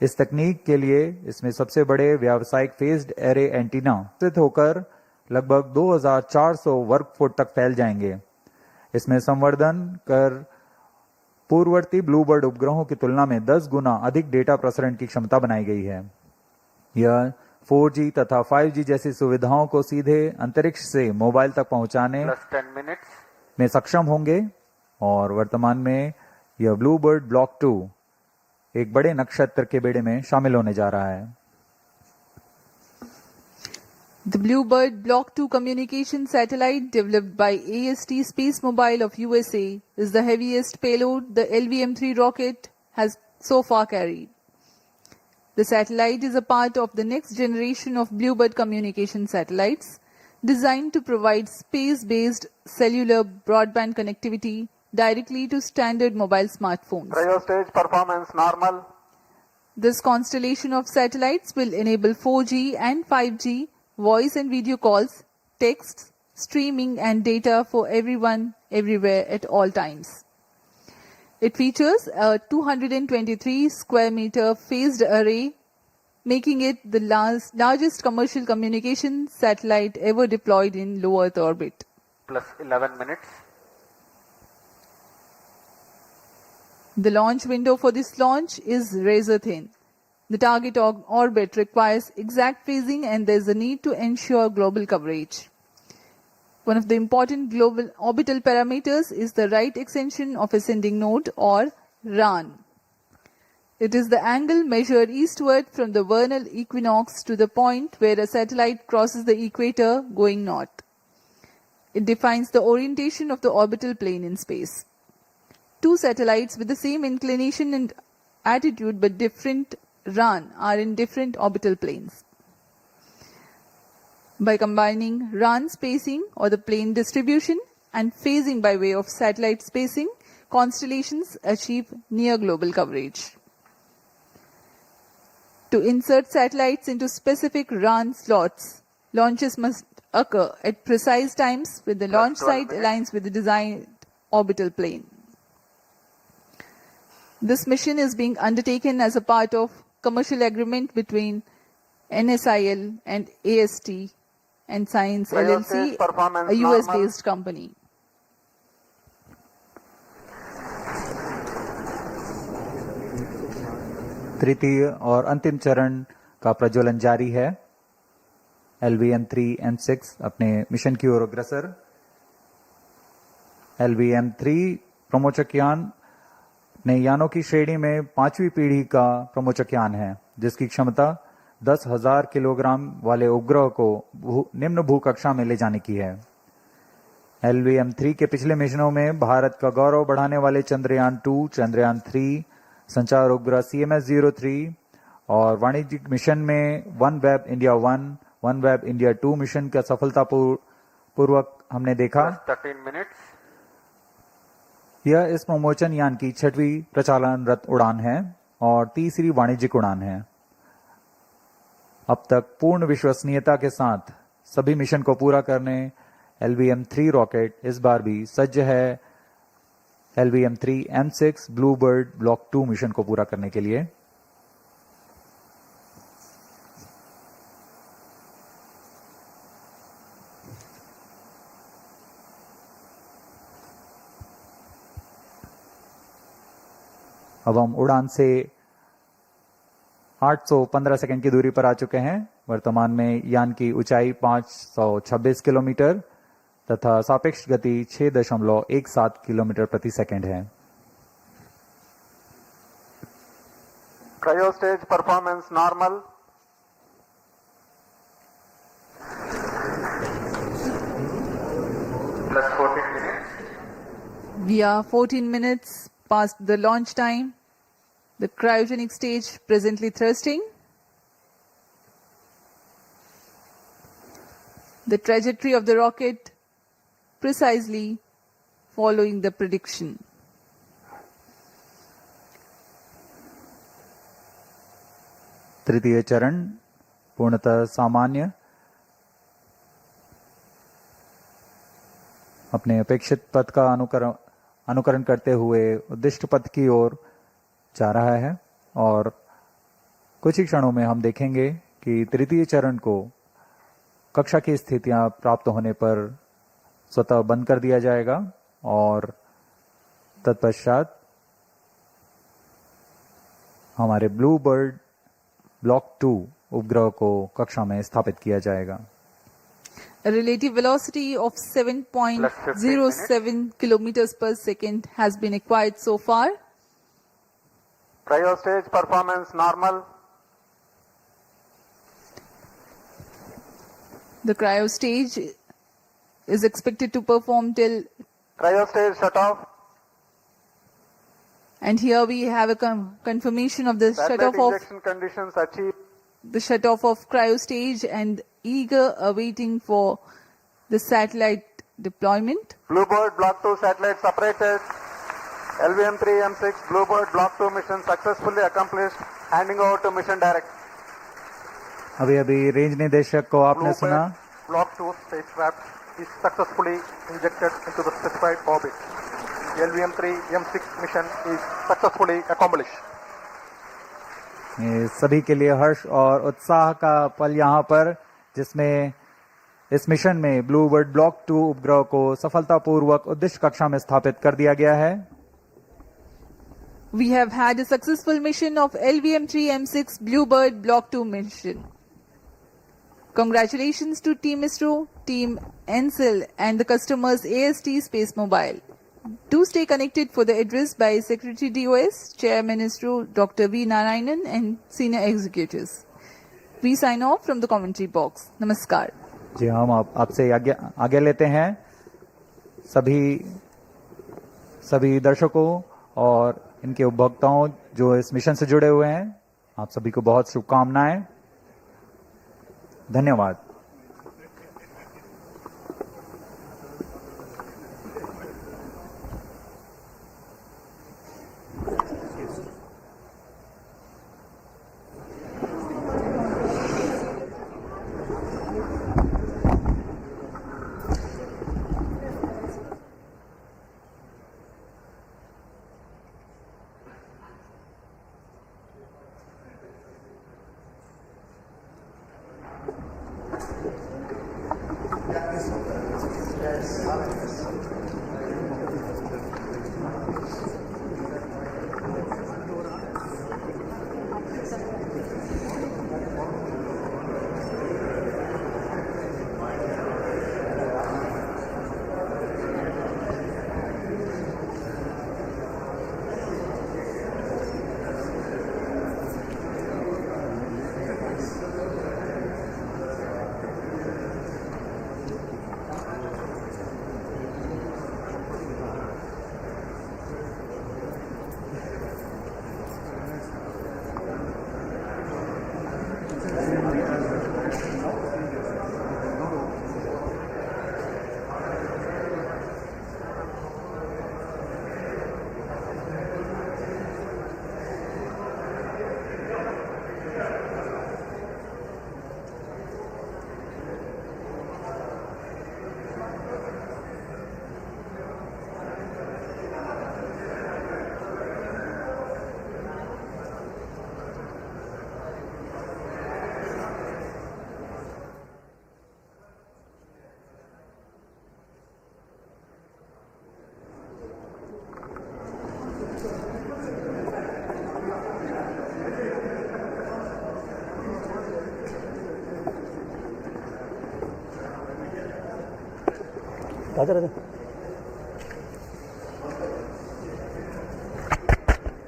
इस तकनीक के लिए इसमें सबसे बड़े व्यावसायिक फेज्ड एरे एंटीना स्थित होकर लगभग 2400 वर्ग फुट तक फैल जाएंगे। इसमें संवर्धन कर पूर्ववर्ती ब्लूबर्ड उपग्रहों की तुलना में 10 गुना अधिक डेटा प्रसारण की क्षमता बनाई गई है। यह 4G तथा 5G जैसी सुविधाओं को सीधे अंतरिक्ष से मोबाइल तक पहुंचाने में सक्षम होंगे और वर्तमान में यह ब्लूबर्ड ब्लॉक 2 एक बड़े नक्षत्र के बेड़े में शामिल होने जा रहा है। The BlueBird Block 2 communication satellite developed by AST Space Mobile of USA is the heaviest payload the LVM-3 rocket has so far carried. The satellite is a part of the next generation of BlueBird communication satellites designed to provide space-based cellular broadband connectivity directly to standard mobile smartphones. Cryostage performance normal. This constellation of satellites will enable 4G and 5G voice and video calls, texts, streaming and data for everyone, everywhere at all times. It features a 223 square meter phased array, making it the largest commercial communication satellite ever deployed in low Earth orbit. Plus 11 minutes. The launch window for this launch is razor thin. The target orbit requires exact phasing and there is a need to ensure global coverage. One of the important global orbital parameters is the right extension of ascending node or RAN. It is the angle measured eastward from the vernal equinox to the point where a satellite crosses the equator going north. It defines the orientation of the orbital plane in space. Two satellites with the same inclination and attitude but different RAN are in different orbital planes. By combining RAN spacing or the plane distribution and phasing by way of satellite spacing, constellations achieve near global coverage. To insert satellites into specific RAN slots, launches must occur at precise times when the launch site aligns with the designed orbital plane. This mission is being undertaken as a part of commercial agreement between NSIL and AST and Science LLC, a US-based company. तृतीय और अंतिम चरण का प्रज्वलन जारी है। LVM-3-M6 अपने mission की ओर अग्रसर। LVM-3 प्रमोचक यान नए यानों की श्रेणी में 5वीं पीढ़ी का प्रमोचक यान है, जिसकी क्षमता 10,000 किलोग्राम वाले उपग्रह को निम्न भूकक्षा में ले जाने की है। LVM-3 के पिछले मिशनों में भारत का गौरव बढ़ाने वाले चंद्रयान-2, चंद्रयान-3, संचार उपग्रह CMS-03 और वाणिज्यिक मिशन में OneWeb India 1, OneWeb India 2 mission का सफलतापूर्वक हमने देखा। 13 minutes. यह इस प्रमोचन यान की 6वीं प्रचालनरत उड़ान है और तीसरी वाणिज्यिक उड़ान है। अब तक पूर्ण विश्वसनीयता के साथ सभी मिशन को पूरा करने LVM-3 रॉकेट इस बार भी सज्ज है LVM-3-M6 ब्लूबर्ड Block-2 मिशन को पूरा करने के लिए। अब हम उड़ान से 815 सेकंड की दूरी पर आ चुके हैं। वर्तमान में यान की ऊंचाई 526 किलोमीटर तथा सापेक्ष गति 6.17 किलोमीटर प्रति सेकंड है। Cryostage performance normal. Plus 14 minutes. We are 14 minutes past the launch time. The cryogenic stage presently thrusting. The trajectory of the rocket precisely following the prediction. तृतीय चरण पूर्णतः सामान्य, अपने अपेक्षित पथ का अनुकरण करते हुए उद्दिष्ट पथ की ओर जा रहा है और कुछ ही क्षणों में हम देखेंगे कि तृतीय चरण को कक्षा की स्थितियां प्राप्त होने पर स्वतः बंद कर दिया जाएगा और तत्पश्चात हमारे ब्लूबर्ड Block-2 उपग्रह को कक्षा में स्थापित किया जाएगा। A relative velocity of 7.07 kilometers per second has been acquired so far. Cryostage performance normal. The cryo stage is expected to perform till. Cryostage shut off. And here we have a confirmation of the Satellite shut-off injection conditions achieved. The shut-off of cryo stage and eager awaiting for the satellite deployment. BlueBird Block 2 satellite separated. LVM-3-M6 BlueBird Block-2 mission successfully accomplished. Handing over to mission director. अभी अभी range निदेशक को आपने सुना. Block-2 spacecraft is successfully injected into the specified orbit. The LVM-3-M6 mission is successfully accomplished. ये सभी के लिए हर्ष और उत्साह का पल यहाँ पर, जिसमें इस मिशन में ब्लूबर्ड ब्लॉक 2 उपग्रह को सफलतापूर्वक उद्देश्य कक्षा में स्थापित कर दिया गया है. We have had a successful mission of LVM-3-M6 BlueBird Block 2 mission. Congratulations to Team ISRO, Team NCL and the customers AST Space Mobile. Do stay connected for the address by Secretary DOS, Chairman ISRO Dr. V. Narayanan and senior executives. We sign off from the commentary box. Namaskar. जी हम आपसे आगे लेते हैं सभी दर्शकों और इनके उपभोक्ताओं जो इस मिशन से जुड़े हुए हैं. आप सभी को बहुत शुभकामनाएं. धन्यवाद.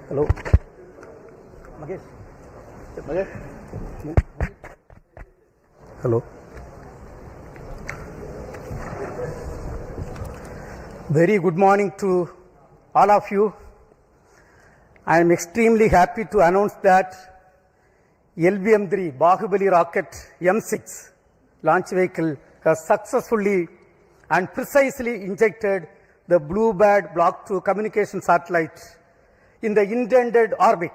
Hello. Magesh. Hello. Very good morning to all of you. I am extremely happy to announce that LVM-3 Bahubali rocket M6 launch vehicle has successfully and precisely injected the BlueBird Block 2 communication satellite in the intended orbit.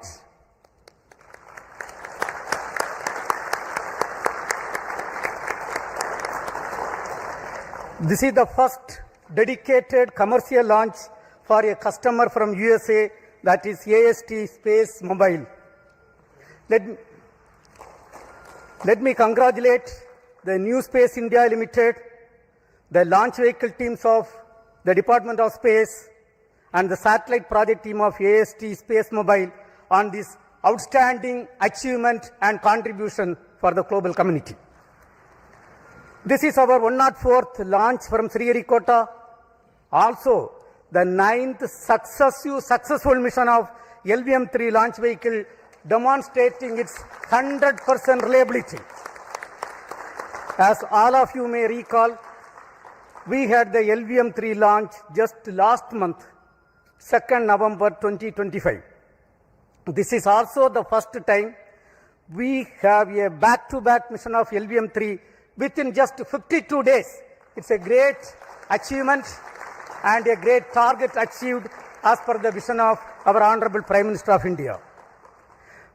This is the first dedicated commercial launch for a customer from USA, that is AST Space Mobile. Let me congratulate the New Space India Limited, the launch vehicle teams of the Department of Space, and the satellite project team of AST Space Mobile on this outstanding achievement and contribution for the global community. This is our 104th launch from Sriharikota, also the 9th successful mission of LVM-3 launch vehicle, demonstrating its 100% reliability. As all of you may recall, we had the LVM-3 launch just last month, 2nd November 2025. This is also the first time we have a back-to-back mission of LVM-3 within just 52 days. It's a great achievement and a great target achieved as per the vision of our Honorable Prime Minister of India.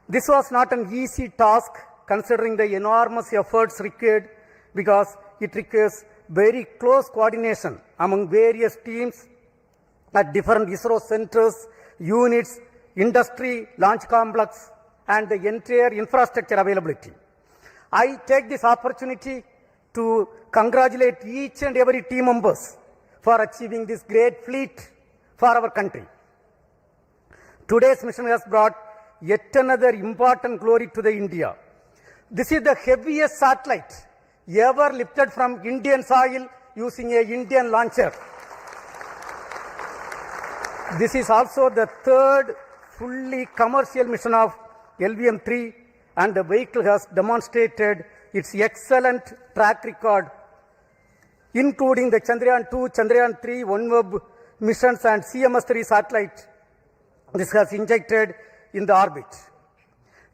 This was not an easy task considering the enormous efforts required, because it requires very close coordination among various teams at different ISRO centers, units, industry, launch complex, and the entire infrastructure availability. I take this opportunity to congratulate each and every team members for achieving this great feat for our country. Today's mission has brought yet another important glory to the India. This is the heaviest satellite ever lifted from Indian soil using a Indian launcher. This is also the third fully commercial mission of LVM-3, and the vehicle has demonstrated its excellent track record, including the Chandrayaan-2, Chandrayaan-3, OneWeb missions and CMS-3 satellite. This has injected in the orbit.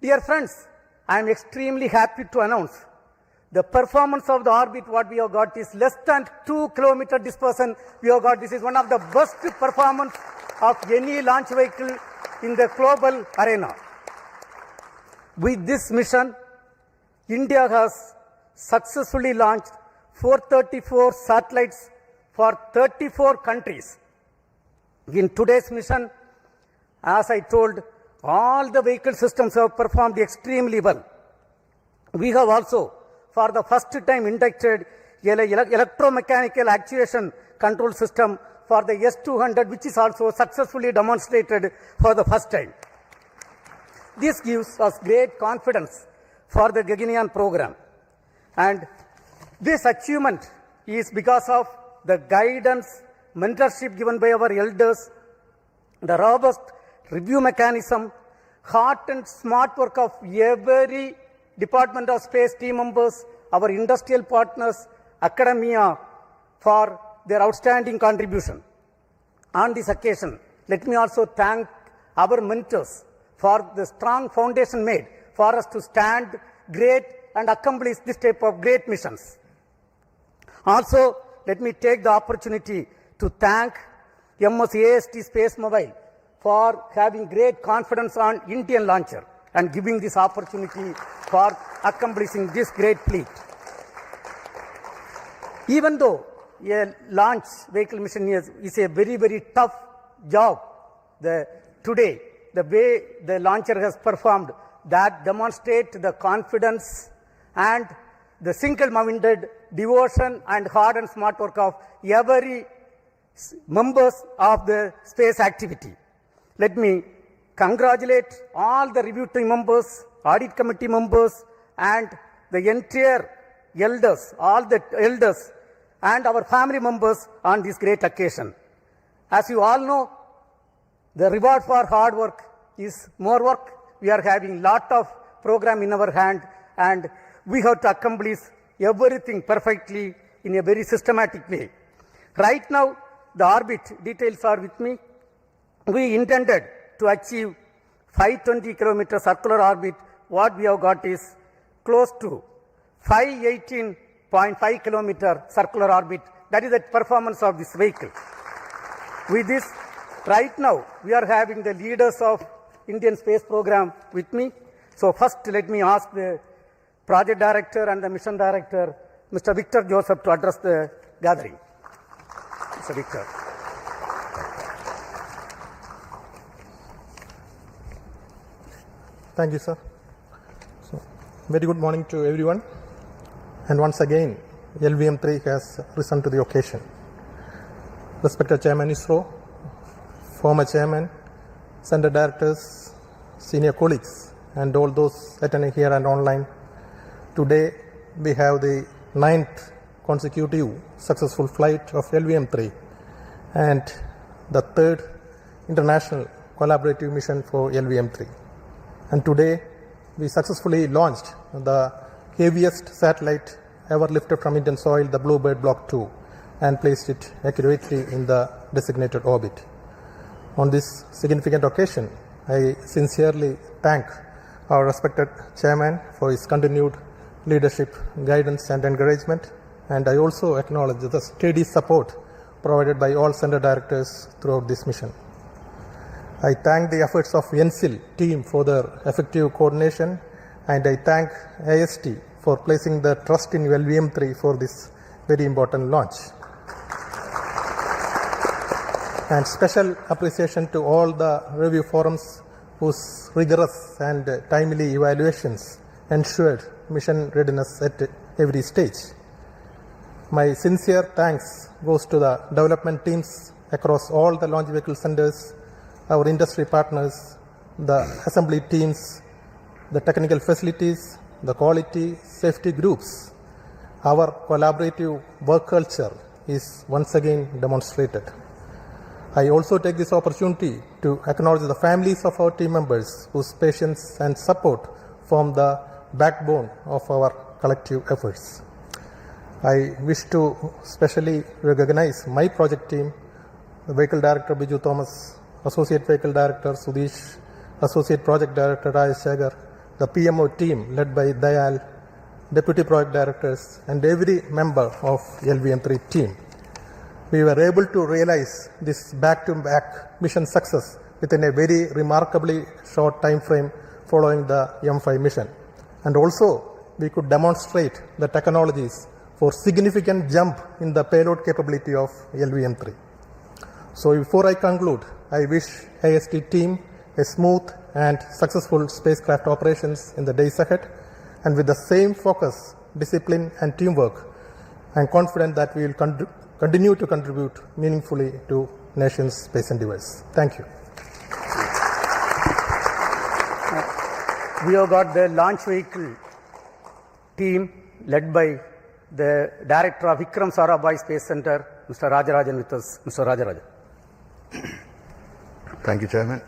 Dear friends, I am extremely happy to announce the performance of the orbit what we have got is less than 2 kilometer dispersion we have got. This is one of the best performance of any launch vehicle in the global arena. With this mission, India has successfully launched 434 satellites for 34 countries. In today's mission, as I told, all the vehicle systems have performed extremely well. We have also, for the first time, inducted electromechanical actuation control system for the S-200, which is also successfully demonstrated for the first time. This gives us great confidence for the Gaganyaan program. And this achievement is because of the guidance, mentorship given by our elders, the robust review mechanism, hard and smart work of every Department of Space team members, our industrial partners, academia, for their outstanding contribution. On this occasion, let me also thank our mentors for the strong foundation made for us to stand great and accomplish this type of great missions. Also, let me take the opportunity to thank MSAST Space Mobile for having great confidence on Indian launcher and giving this opportunity for accomplishing this great feat. Even though a launch vehicle mission is a very, very tough job, today, the way the launcher has performed, that demonstrates the confidence and the single-minded devotion and hard and smart work of every members of the space activity. Let me congratulate all the review team members, audit committee members, and the entire elders, all the elders, and our family members on this great occasion. As you all know, the reward for hard work is more work. We are having lot of program in our hand, and we have to accomplish everything perfectly in a very systematic way. Right now, the orbit details are with me. We intended to achieve 520 kilometer circular orbit. What we have got is close to 518.5 kilometer circular orbit. That is the performance of this vehicle. With this, right now, we are having the leaders of Indian space program with me. So first, let me ask the project director and the mission director, Mr. Victor Joseph, to address the gathering. Mr. Victor. Thank you, sir. So, very good morning to everyone. And once again, LVM3 has risen to the occasion. Respected Chairman ISRO, former Chairman, Center Directors, senior colleagues, and all those attending here and online. Today, we have the 9th consecutive successful flight of LVM3 and the 3rd international collaborative mission for LVM3. And today, we successfully launched the heaviest satellite ever lifted from Indian soil, the BlueBird Block-2, and placed it accurately in the designated orbit. On this significant occasion, I sincerely thank our respected Chairman for his continued leadership, guidance, and encouragement, and I also acknowledge the steady support provided by all Center Directors throughout this mission. I thank the efforts of NCIL team for their effective coordination, and I thank AST for placing the trust in LVM3 for this very important launch. And special appreciation to all the review forums whose rigorous and timely evaluations ensured mission readiness at every stage. My sincere thanks goes to the development teams across all the launch vehicle centers, our industry partners, the assembly teams, the technical facilities, the quality safety groups. Our collaborative work culture is once again demonstrated. I also take this opportunity to acknowledge the families of our team members whose patience and support form the backbone of our collective efforts. I wish to specially recognize my project team, the Vehicle Director Biju Thomas, Associate Vehicle Director Sudesh, Associate Project Director Rajesh Shagar, the PMO team led by Dayal, Deputy Project Directors, and every member of LVM3 team. We were able to realize this back-to-back mission success within a very remarkably short time frame following the M5 mission. And also, we could demonstrate the technologies for significant jump in the payload capability of LVM3. So before I conclude, I wish AST team a smooth and successful spacecraft operations in the days ahead, and with the same focus, discipline, and teamwork, I am confident that we will continue to contribute meaningfully to nation's space endeavors. Thank you. We have got the launch vehicle team led by the Director of Vikram Sarabhai Space Center, Mr. Rajarajan with us. Mr. Rajarajan. Thank you, Chairman.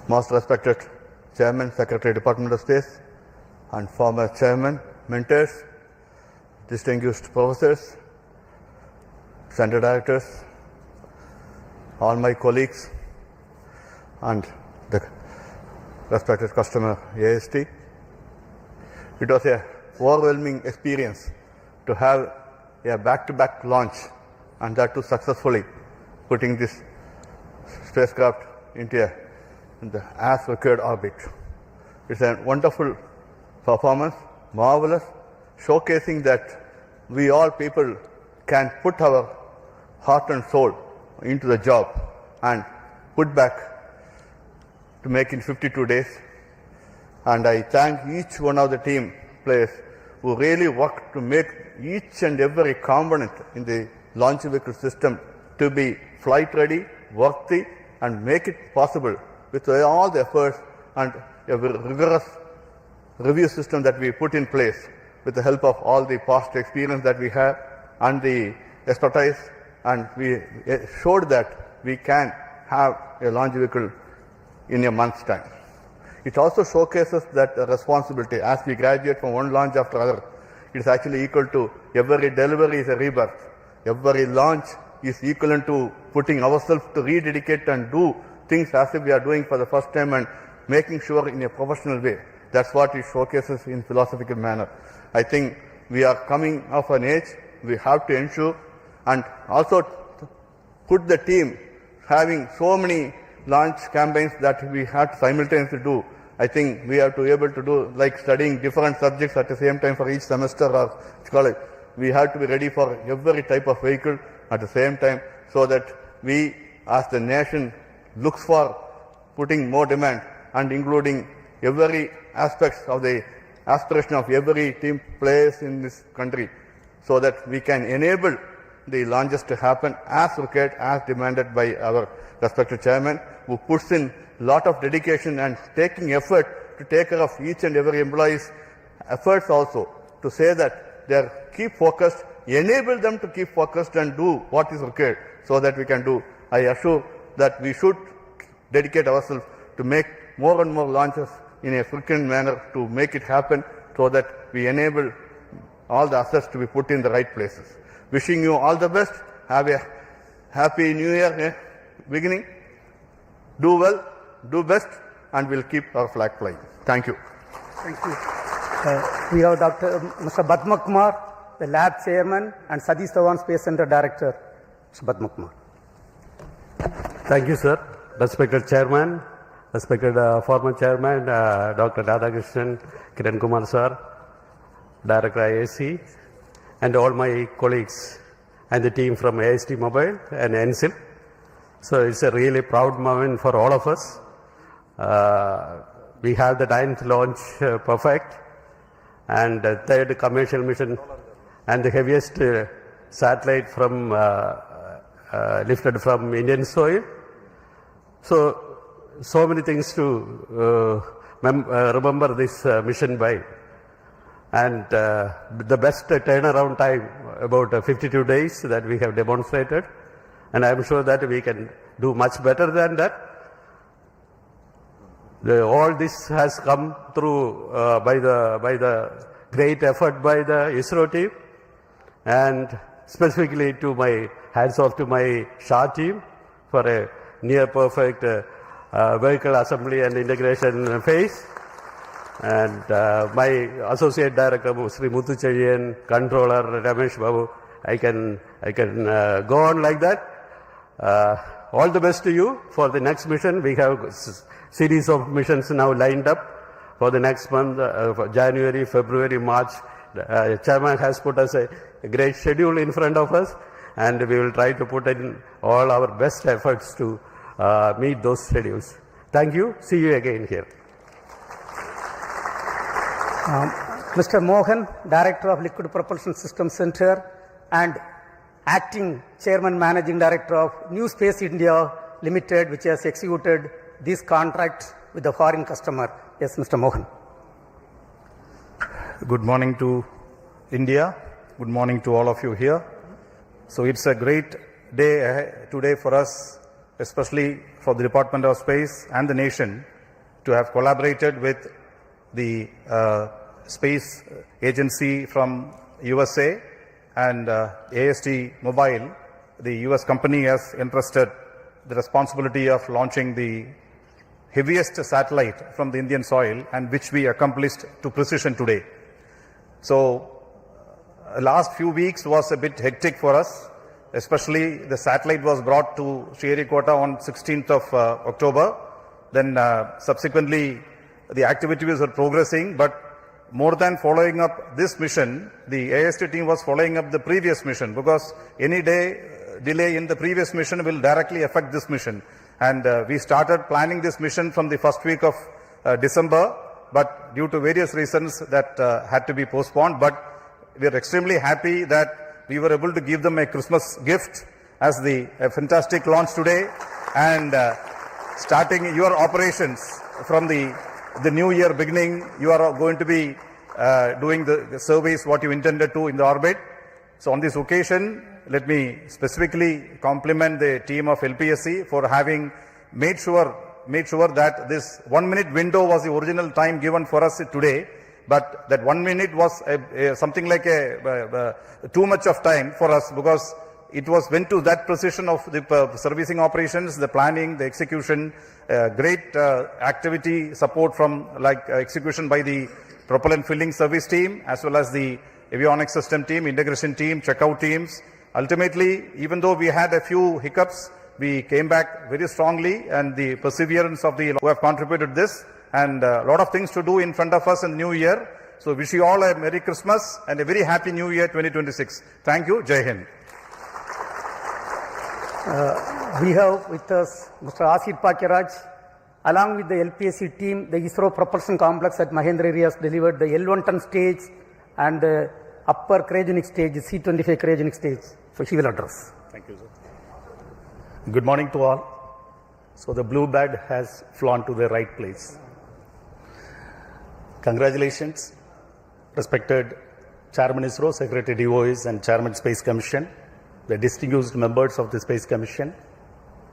Most respected Chairman, Secretary, Department of Space, and former Chairman, mentors, distinguished professors, center directors, all my colleagues, and the respected customer, AST. It was an overwhelming experience to have a back-to-back launch, and that too successfully, putting this spacecraft into the as required orbit. It's a wonderful performance, marvelous, showcasing that we all people can put our heart and soul into the job and put back to make in 52 days. And I thank each one of the team players who really worked to make each and every component in the launch vehicle system to be flight ready, worthy, and make it possible with all the efforts and a rigorous review system that we put in place with the help of all the past experience that we have and the expertise, and we showed that we can have a launch vehicle in a month's time. It also showcases that responsibility as we graduate from one launch after other. It is actually equal to every delivery is a rebirth. Every launch is equivalent to putting ourselves to rededicate and do things as if we are doing for the first time and making sure in a professional way. That's what it showcases in philosophical manner. I think we are coming of an age, we have to ensure and also put the team having so many launch campaigns that we have to simultaneously do. I think we have to be able to do like studying different subjects at the same time for each semester or college. We have to be ready for every type of vehicle at the same time so that we as the nation looks for putting more demand and including every aspects of the aspiration of every team players in this country so that we can enable the launches to happen as required, as demanded by our respected chairman, who puts in a lot of dedication and taking effort to take care of each and every employee's efforts also to say that they keep focused, enable them to keep focused and do what is required so that we can do. I assure that we should dedicate ourselves to make more and more launches in a frequent manner to make it happen so that we enable all the assets to be put in the right places. Wishing you all the best. Have a happy new year beginning. Do well, do best, and we'll keep our flag flying. Thank you. Thank you. We have Mr. Padma Kumar, the lab chairman, and Satish Dhawan Space Center director. Mr. Padma Kumar. Thank you, sir. Respected Chairman, respected former Chairman, Dr. Radhakrishnan, Kiran Kumar, sir, Director IAC, and all my colleagues and the team from AST Mobile and NSIL. So it's a really proud moment for all of us. We have the 9th launch perfect and the 3rd commercial mission and the heaviest satellite from lifted from Indian soil. So many things to remember this mission by. And the best turnaround time, about 52 days that we have demonstrated. And I'm sure that we can do much better than that. All this has come through by the great effort by the ISRO team, and specifically to my hands off to my SHA team for a near perfect vehicle assembly and integration phase. And my associate director, Sri Muthu Cheriyan, controller Ramesh Babu, I can go on like that. All the best to you for the next mission. We have series of missions now lined up for the next month, for January, February, March. Chairman has put us a great schedule in front of us, and we will try to put in all our best efforts to meet those schedules. Thank you. See you again here. Mr. Mohan, Director of Liquid Propulsion Systems Center and Acting Chairman Managing Director of New Space India Limited, which has executed this contract with the foreign customer. Yes, Mr. Mohan. Good morning to India. Good morning to all of you here. So it's a great day today for us, especially for the Department of Space and the nation, to have collaborated with the space agency from USA and AST Mobile. The US company has entrusted the responsibility of launching the heaviest satellite from the Indian soil, and which we accomplished to precision today. So last few weeks was a bit hectic for us, especially the satellite was brought to Sriharikota on 16th of October. Then subsequently the activities were progressing, but more than following up this mission, the AST team was following up the previous mission, because any delay in the previous mission will directly affect this mission. And we started planning this mission from the first week of December, but due to various reasons that had to be postponed. But we are extremely happy that we were able to give them a Christmas gift as a fantastic launch today, and starting your operations from the new year beginning, you are going to be doing the surveys what you intended to in the orbit. So on this occasion, let me specifically compliment the team of LPSC for having made sure that this 1 minute window was the original time given for us today, but that 1 minute was something like too much of time for us, because it went to that precision of the servicing operations, the planning, the execution, great activity support from execution by the propellant filling service team, as well as the avionics system team, integration team, checkout teams. Ultimately, even though we had a few hiccups, we came back very strongly, and the perseverance of who have contributed this, and a lot of things to do in front of us in the new year. So wish you all a Merry Christmas and a very Happy New Year 2026. Thank you. Jai Hind. We have with us Mr. Asir Pakiraj. Along with the LPSC team, the ISRO propulsion complex at Mahendragiri has delivered the L1 ton stage and the upper cryogenic stage, C25 cryogenic stage. So he will address. Thank you, sir. Good morning to all. So the BlueBird has flown to the right place. Congratulations, respected Chairman ISRO, Secretary DOIs, and Chairman Space Commission, the distinguished members of the Space Commission,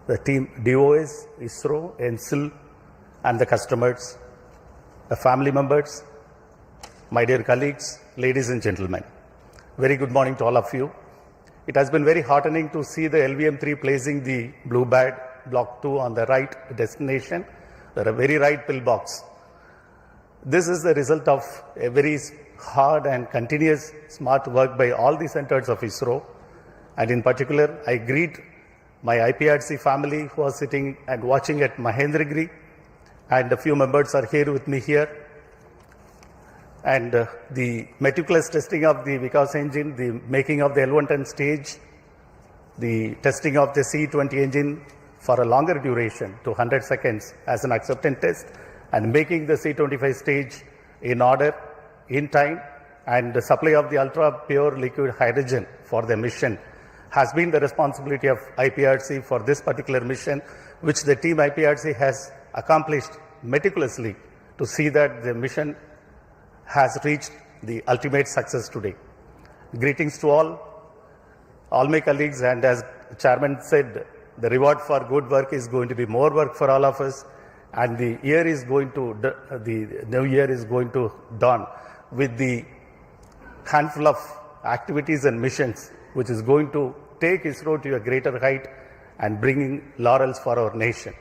the team DOIs, ISRO, NSIL, and the customers, the family members, my dear colleagues, ladies and gentlemen. Very good morning to all of you. It has been very heartening to see the LVM-3 placing the BlueBird Block-2 on the right destination, the very right pillbox. This is the result of a very hard and continuous smart work by all the centers of ISRO. And in particular, I greet my IPRC family who are sitting and watching at Mahendragiri, and a few members are here with me here. And the meticulous testing of the Vikas engine, the making of the L110 stage, the testing of the C20 engine for a longer duration to 100 seconds as an acceptance test, and making the C25 stage in order, in time, and the supply of the ultra pure liquid hydrogen for the mission has been the responsibility of IPRC for this particular mission, which the team IPRC has accomplished meticulously to see that the mission has reached the ultimate success today. Greetings to all my colleagues, and as Chairman said, the reward for good work is going to be more work for all of us, and the new year is going to dawn with the handful of activities and missions which is going to take ISRO to a greater height and bringing laurels for our nation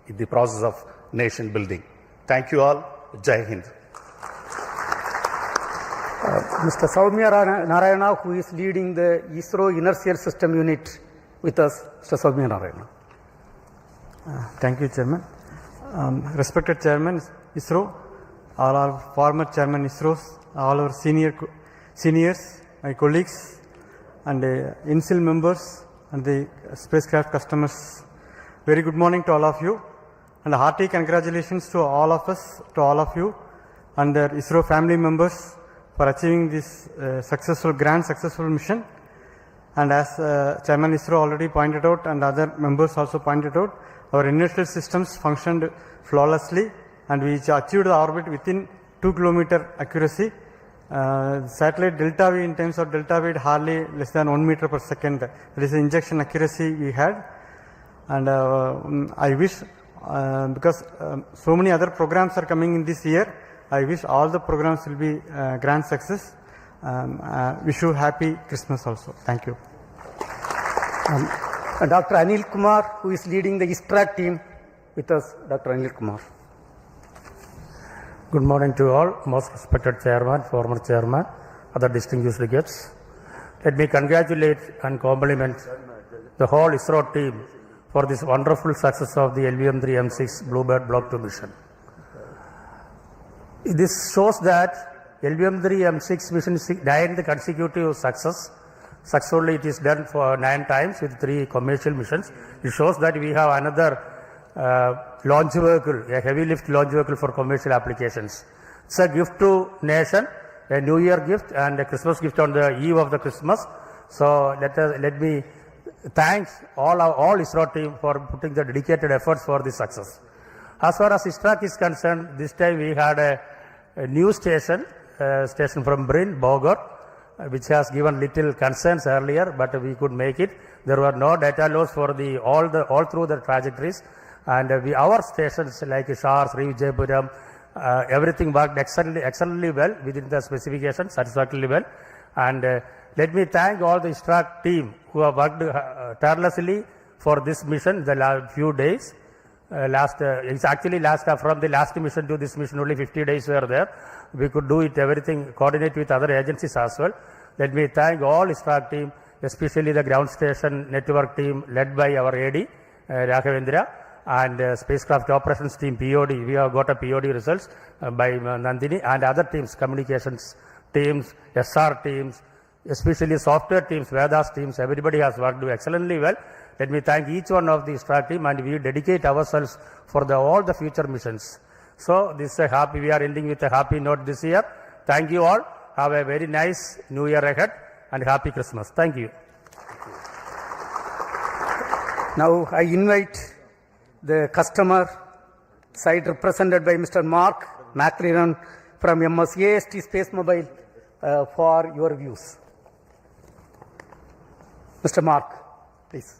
in the process of nation building. Thank you all. Jai Hind. Mr. Soumya Narayana, who is leading the ISRO Inertial System Unit with us. Mr. Soumya Narayana. Thank you, Chairman. Respected Chairman ISRO, all our former Chairman ISRO, all our seniors, my colleagues, and INSIL members and the spacecraft customers. Very good morning to all of you, and a hearty congratulations to all of us, to all of you, and their ISRO family members for achieving this grand successful mission. And as Chairman ISRO already pointed out, and other members also pointed out, our inertial systems functioned flawlessly, and we achieved the orbit within 2 km accuracy. Satellite delta V, in terms of delta V, hardly less than 1 meter per second. That is the injection accuracy we had. And I wish, because so many other programs are coming in this year, I wish all the programs will be grand success. Wish you happy Christmas also. Thank you. Dr. Anil Kumar, who is leading the ISTRAC team with us. Dr. Anil Kumar. Good morning to all, most respected Chairman, former Chairman, other distinguished guests. Let me congratulate and compliment the whole ISRO team for this wonderful success of the LVM-3-M6 BlueBird Block-2 mission. This shows that LVM-3-M6 mission is 9th consecutive success. Successfully it is done for 9 times with 3 commercial missions. It shows that we have another launch vehicle, a heavy lift launch vehicle for commercial applications. It's a gift to nation, a New Year gift and a Christmas gift on the eve of the Christmas. So let me thank all ISRO team for putting the dedicated efforts for this success. As far as ISTRAC is concerned, this time we had a new station from Brin, Bogor, which has given little concerns earlier, but we could make it. There were no data loss for all through the trajectories. And our stations like Shar, Sri Vijayapuram, everything worked excellently well within the specifications, satisfactorily well. And let me thank all the ISTRAC team who have worked tirelessly for this mission the last few days. It's actually from the last mission to this mission, only 50 days were there. We could do it everything, coordinate with other agencies as well. Let me thank all ISTRAC team, especially the ground station network team led by our AD, Raghavendra, and spacecraft operations team, POD. We have got a POD results by Nandini, and other teams, communications teams, SR teams, especially software teams, Vedas teams. Everybody has worked excellently well. Let me thank each one of the ISTRAC team, and we dedicate ourselves for all the future missions. So this is we are ending with a happy note this year. Thank you all. Have a very nice New Year ahead and happy Christmas. Thank you. Now I invite the customer side represented by Mr. Mark McLaren from AST Space Mobile for your views. Mr. Mark, please.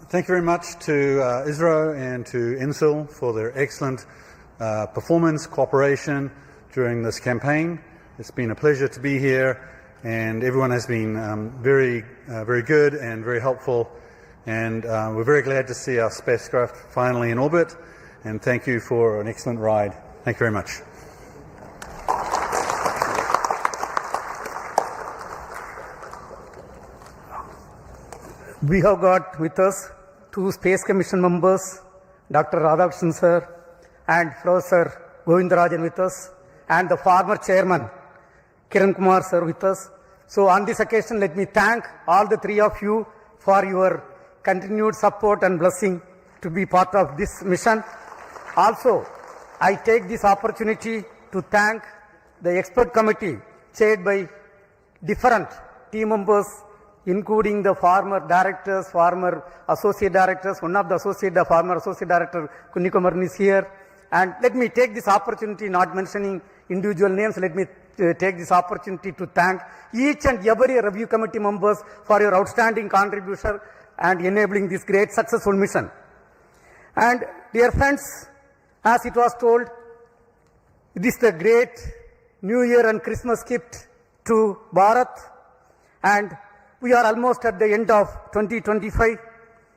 Thank you very much to ISRO and to INSIL for their excellent performance, cooperation during this campaign. It's been a pleasure to be here, and everyone has been very good and very helpful, and we're very glad to see our spacecraft finally in orbit, and thank you for an excellent ride. Thank you very much. We have got with us two Space Commission members, Dr. Radhakrishnan sir and Professor Govindarajan with us, and the former chairman, Kiran Kumar sir with us. So on this occasion, let me thank all the three of you for your continued support and blessing to be part of this mission. Also, I take this opportunity to thank the expert committee chaired by different team members, including the former directors, former associate directors. One of the former associate director, Kunnikumaran, is here. And let me take this opportunity, not mentioning individual names, let me take this opportunity to thank each and every review committee members for your outstanding contribution and enabling this great successful mission. And dear friends, as it was told, this is the great New Year and Christmas gift to Bharat, and we are almost at the end of 2025.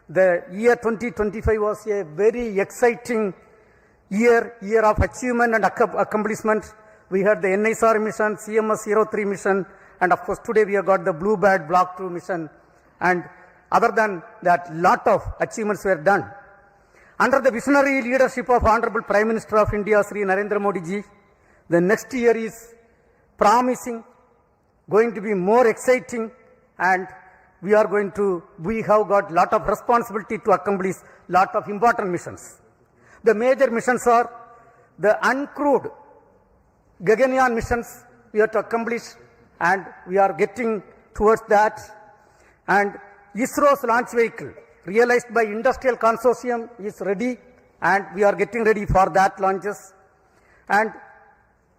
The year 2025 was a very exciting year of achievement and accomplishment. We had the NISR mission, CMS-03 mission, and of course today we have got the BlueBird Block-2 mission. And other than that, lot of achievements were done. Under the visionary leadership of Honorable Prime Minister of India, Sri Narendra Modi ji, the next year is promising, going to be more exciting, and we have got lot of responsibility to accomplish lot of important missions. The major missions are the uncrewed Gaganyaan missions we have to accomplish, and we are getting towards that. And ISRO's launch vehicle, realized by industrial consortium, is ready, and we are getting ready for that launches. And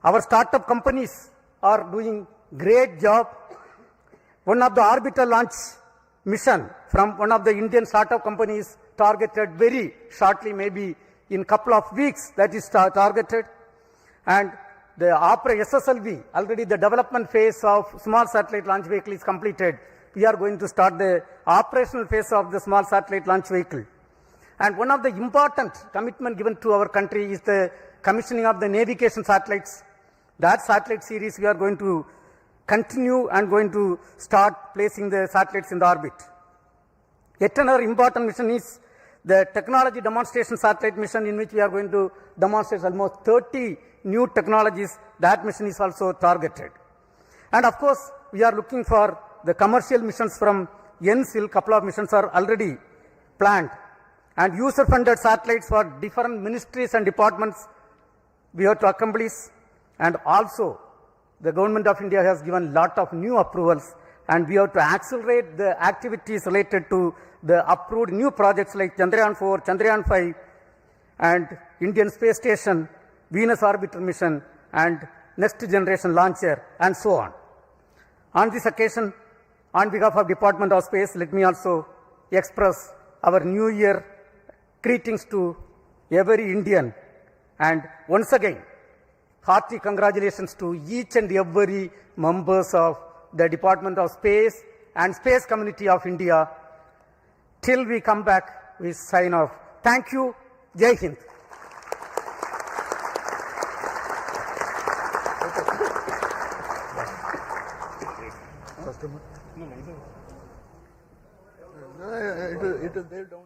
our startup companies are doing great job. One of the orbital launch mission from one of the Indian startup companies targeted very shortly, maybe in couple of weeks, that is targeted. And the SSLV, already the development phase of small satellite launch vehicle is completed. We are going to start the operational phase of the small satellite launch vehicle. And one of the important commitment given to our country is the commissioning of the navigation satellites. That satellite series we are going to continue and going to start placing the satellites in the orbit. Yet another important mission is the technology demonstration satellite mission, in which we are going to demonstrate almost 30 new technologies. That mission is also targeted. And of course, we are looking for the commercial missions from NSIL. Couple of missions are already planned. And user-funded satellites for different ministries and departments we have to accomplish. And also, the government of India has given lot of new approvals, and we have to accelerate the activities related to the approved new projects like Chandrayaan 4, Chandrayaan 5, and Indian Space Station, Venus Orbiter Mission, and Next Generation Launcher, and so on. On this occasion, on behalf of Department of Space, let me also express our New Year greetings to every Indian, and once again, hearty congratulations to each and every members of the Department of Space and Space Community of India. Till we come back, we sign off. Thank you. Jai Hind. It is there down.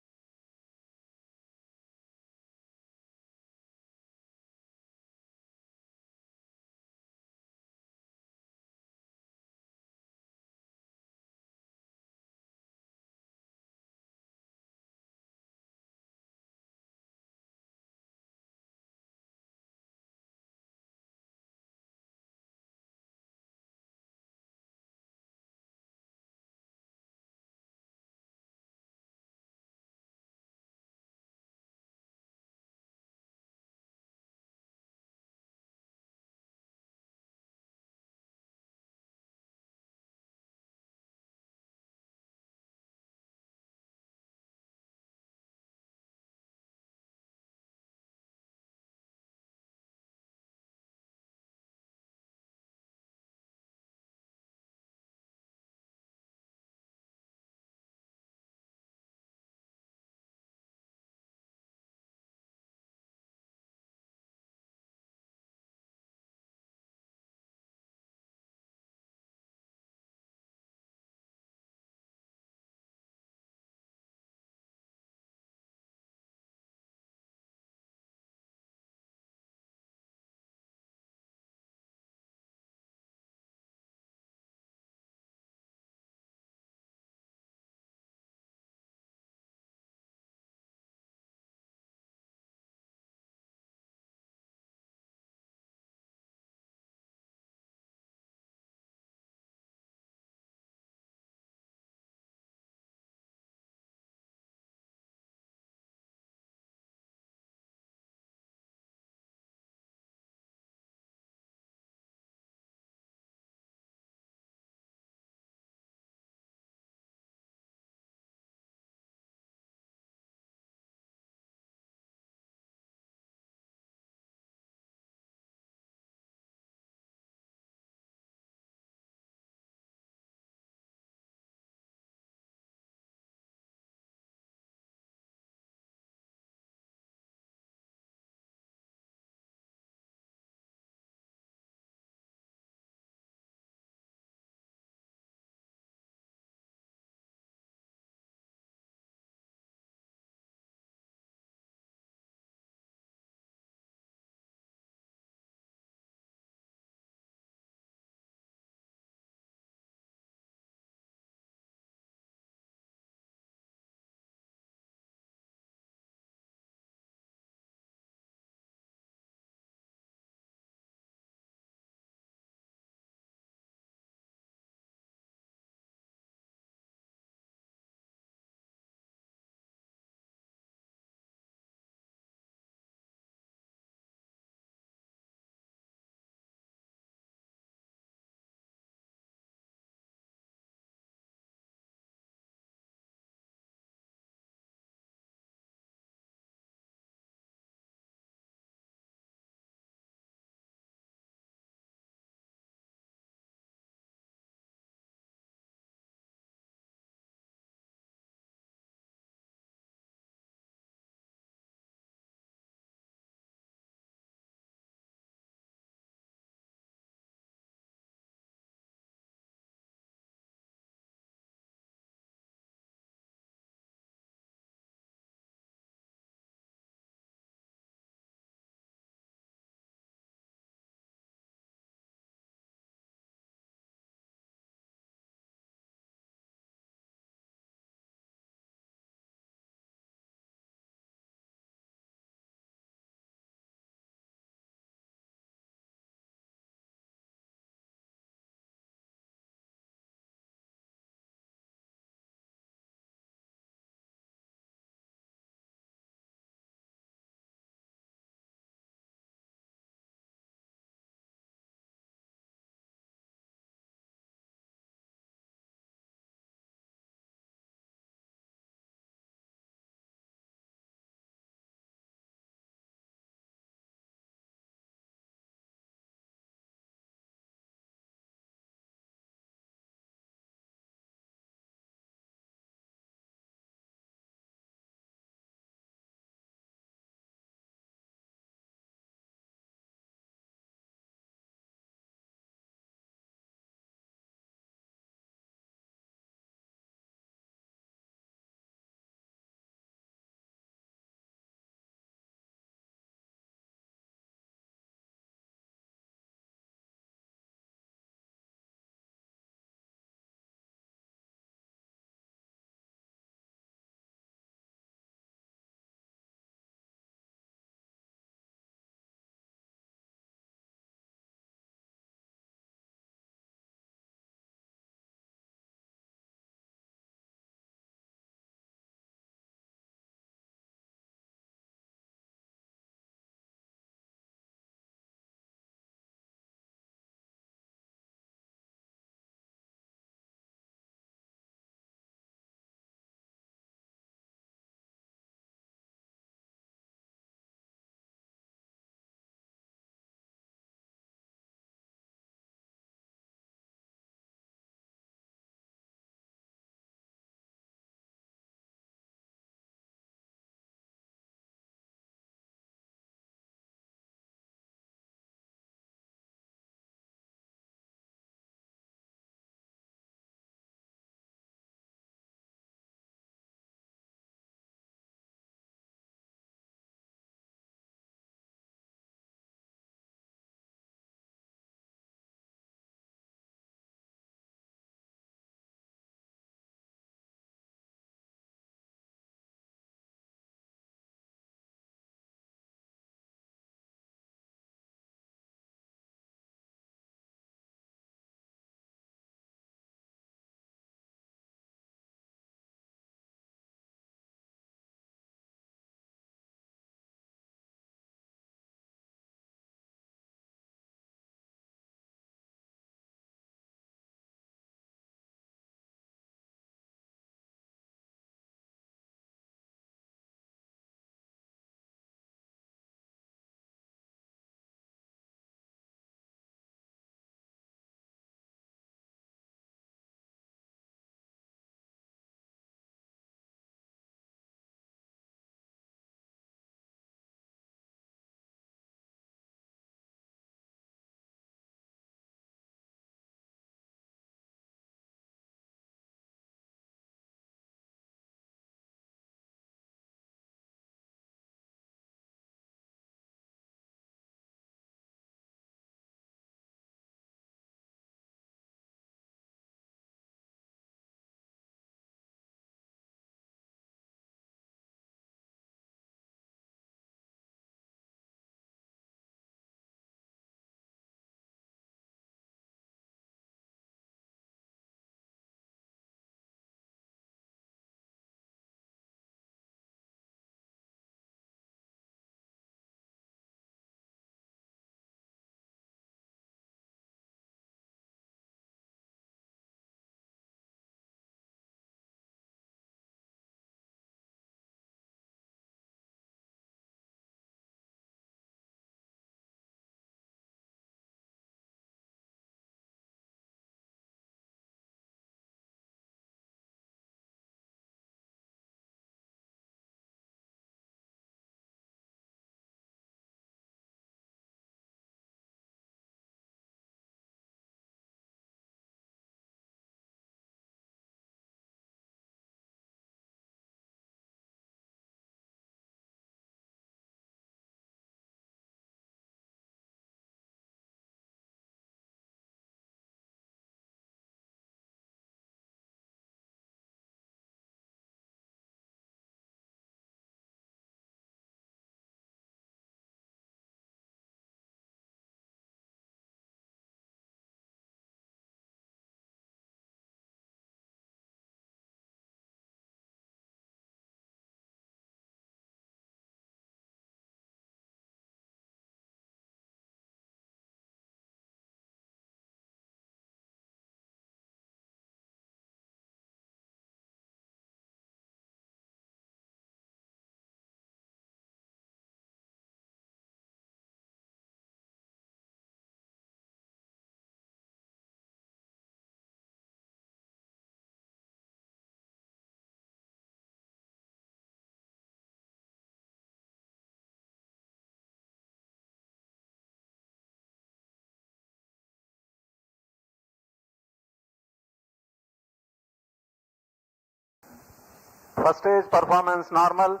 First stage performance normal.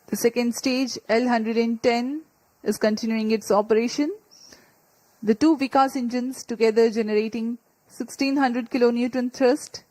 The second stage, L110, is continuing its operation. The two Vikas engines together generating 1600 kilonewton thrust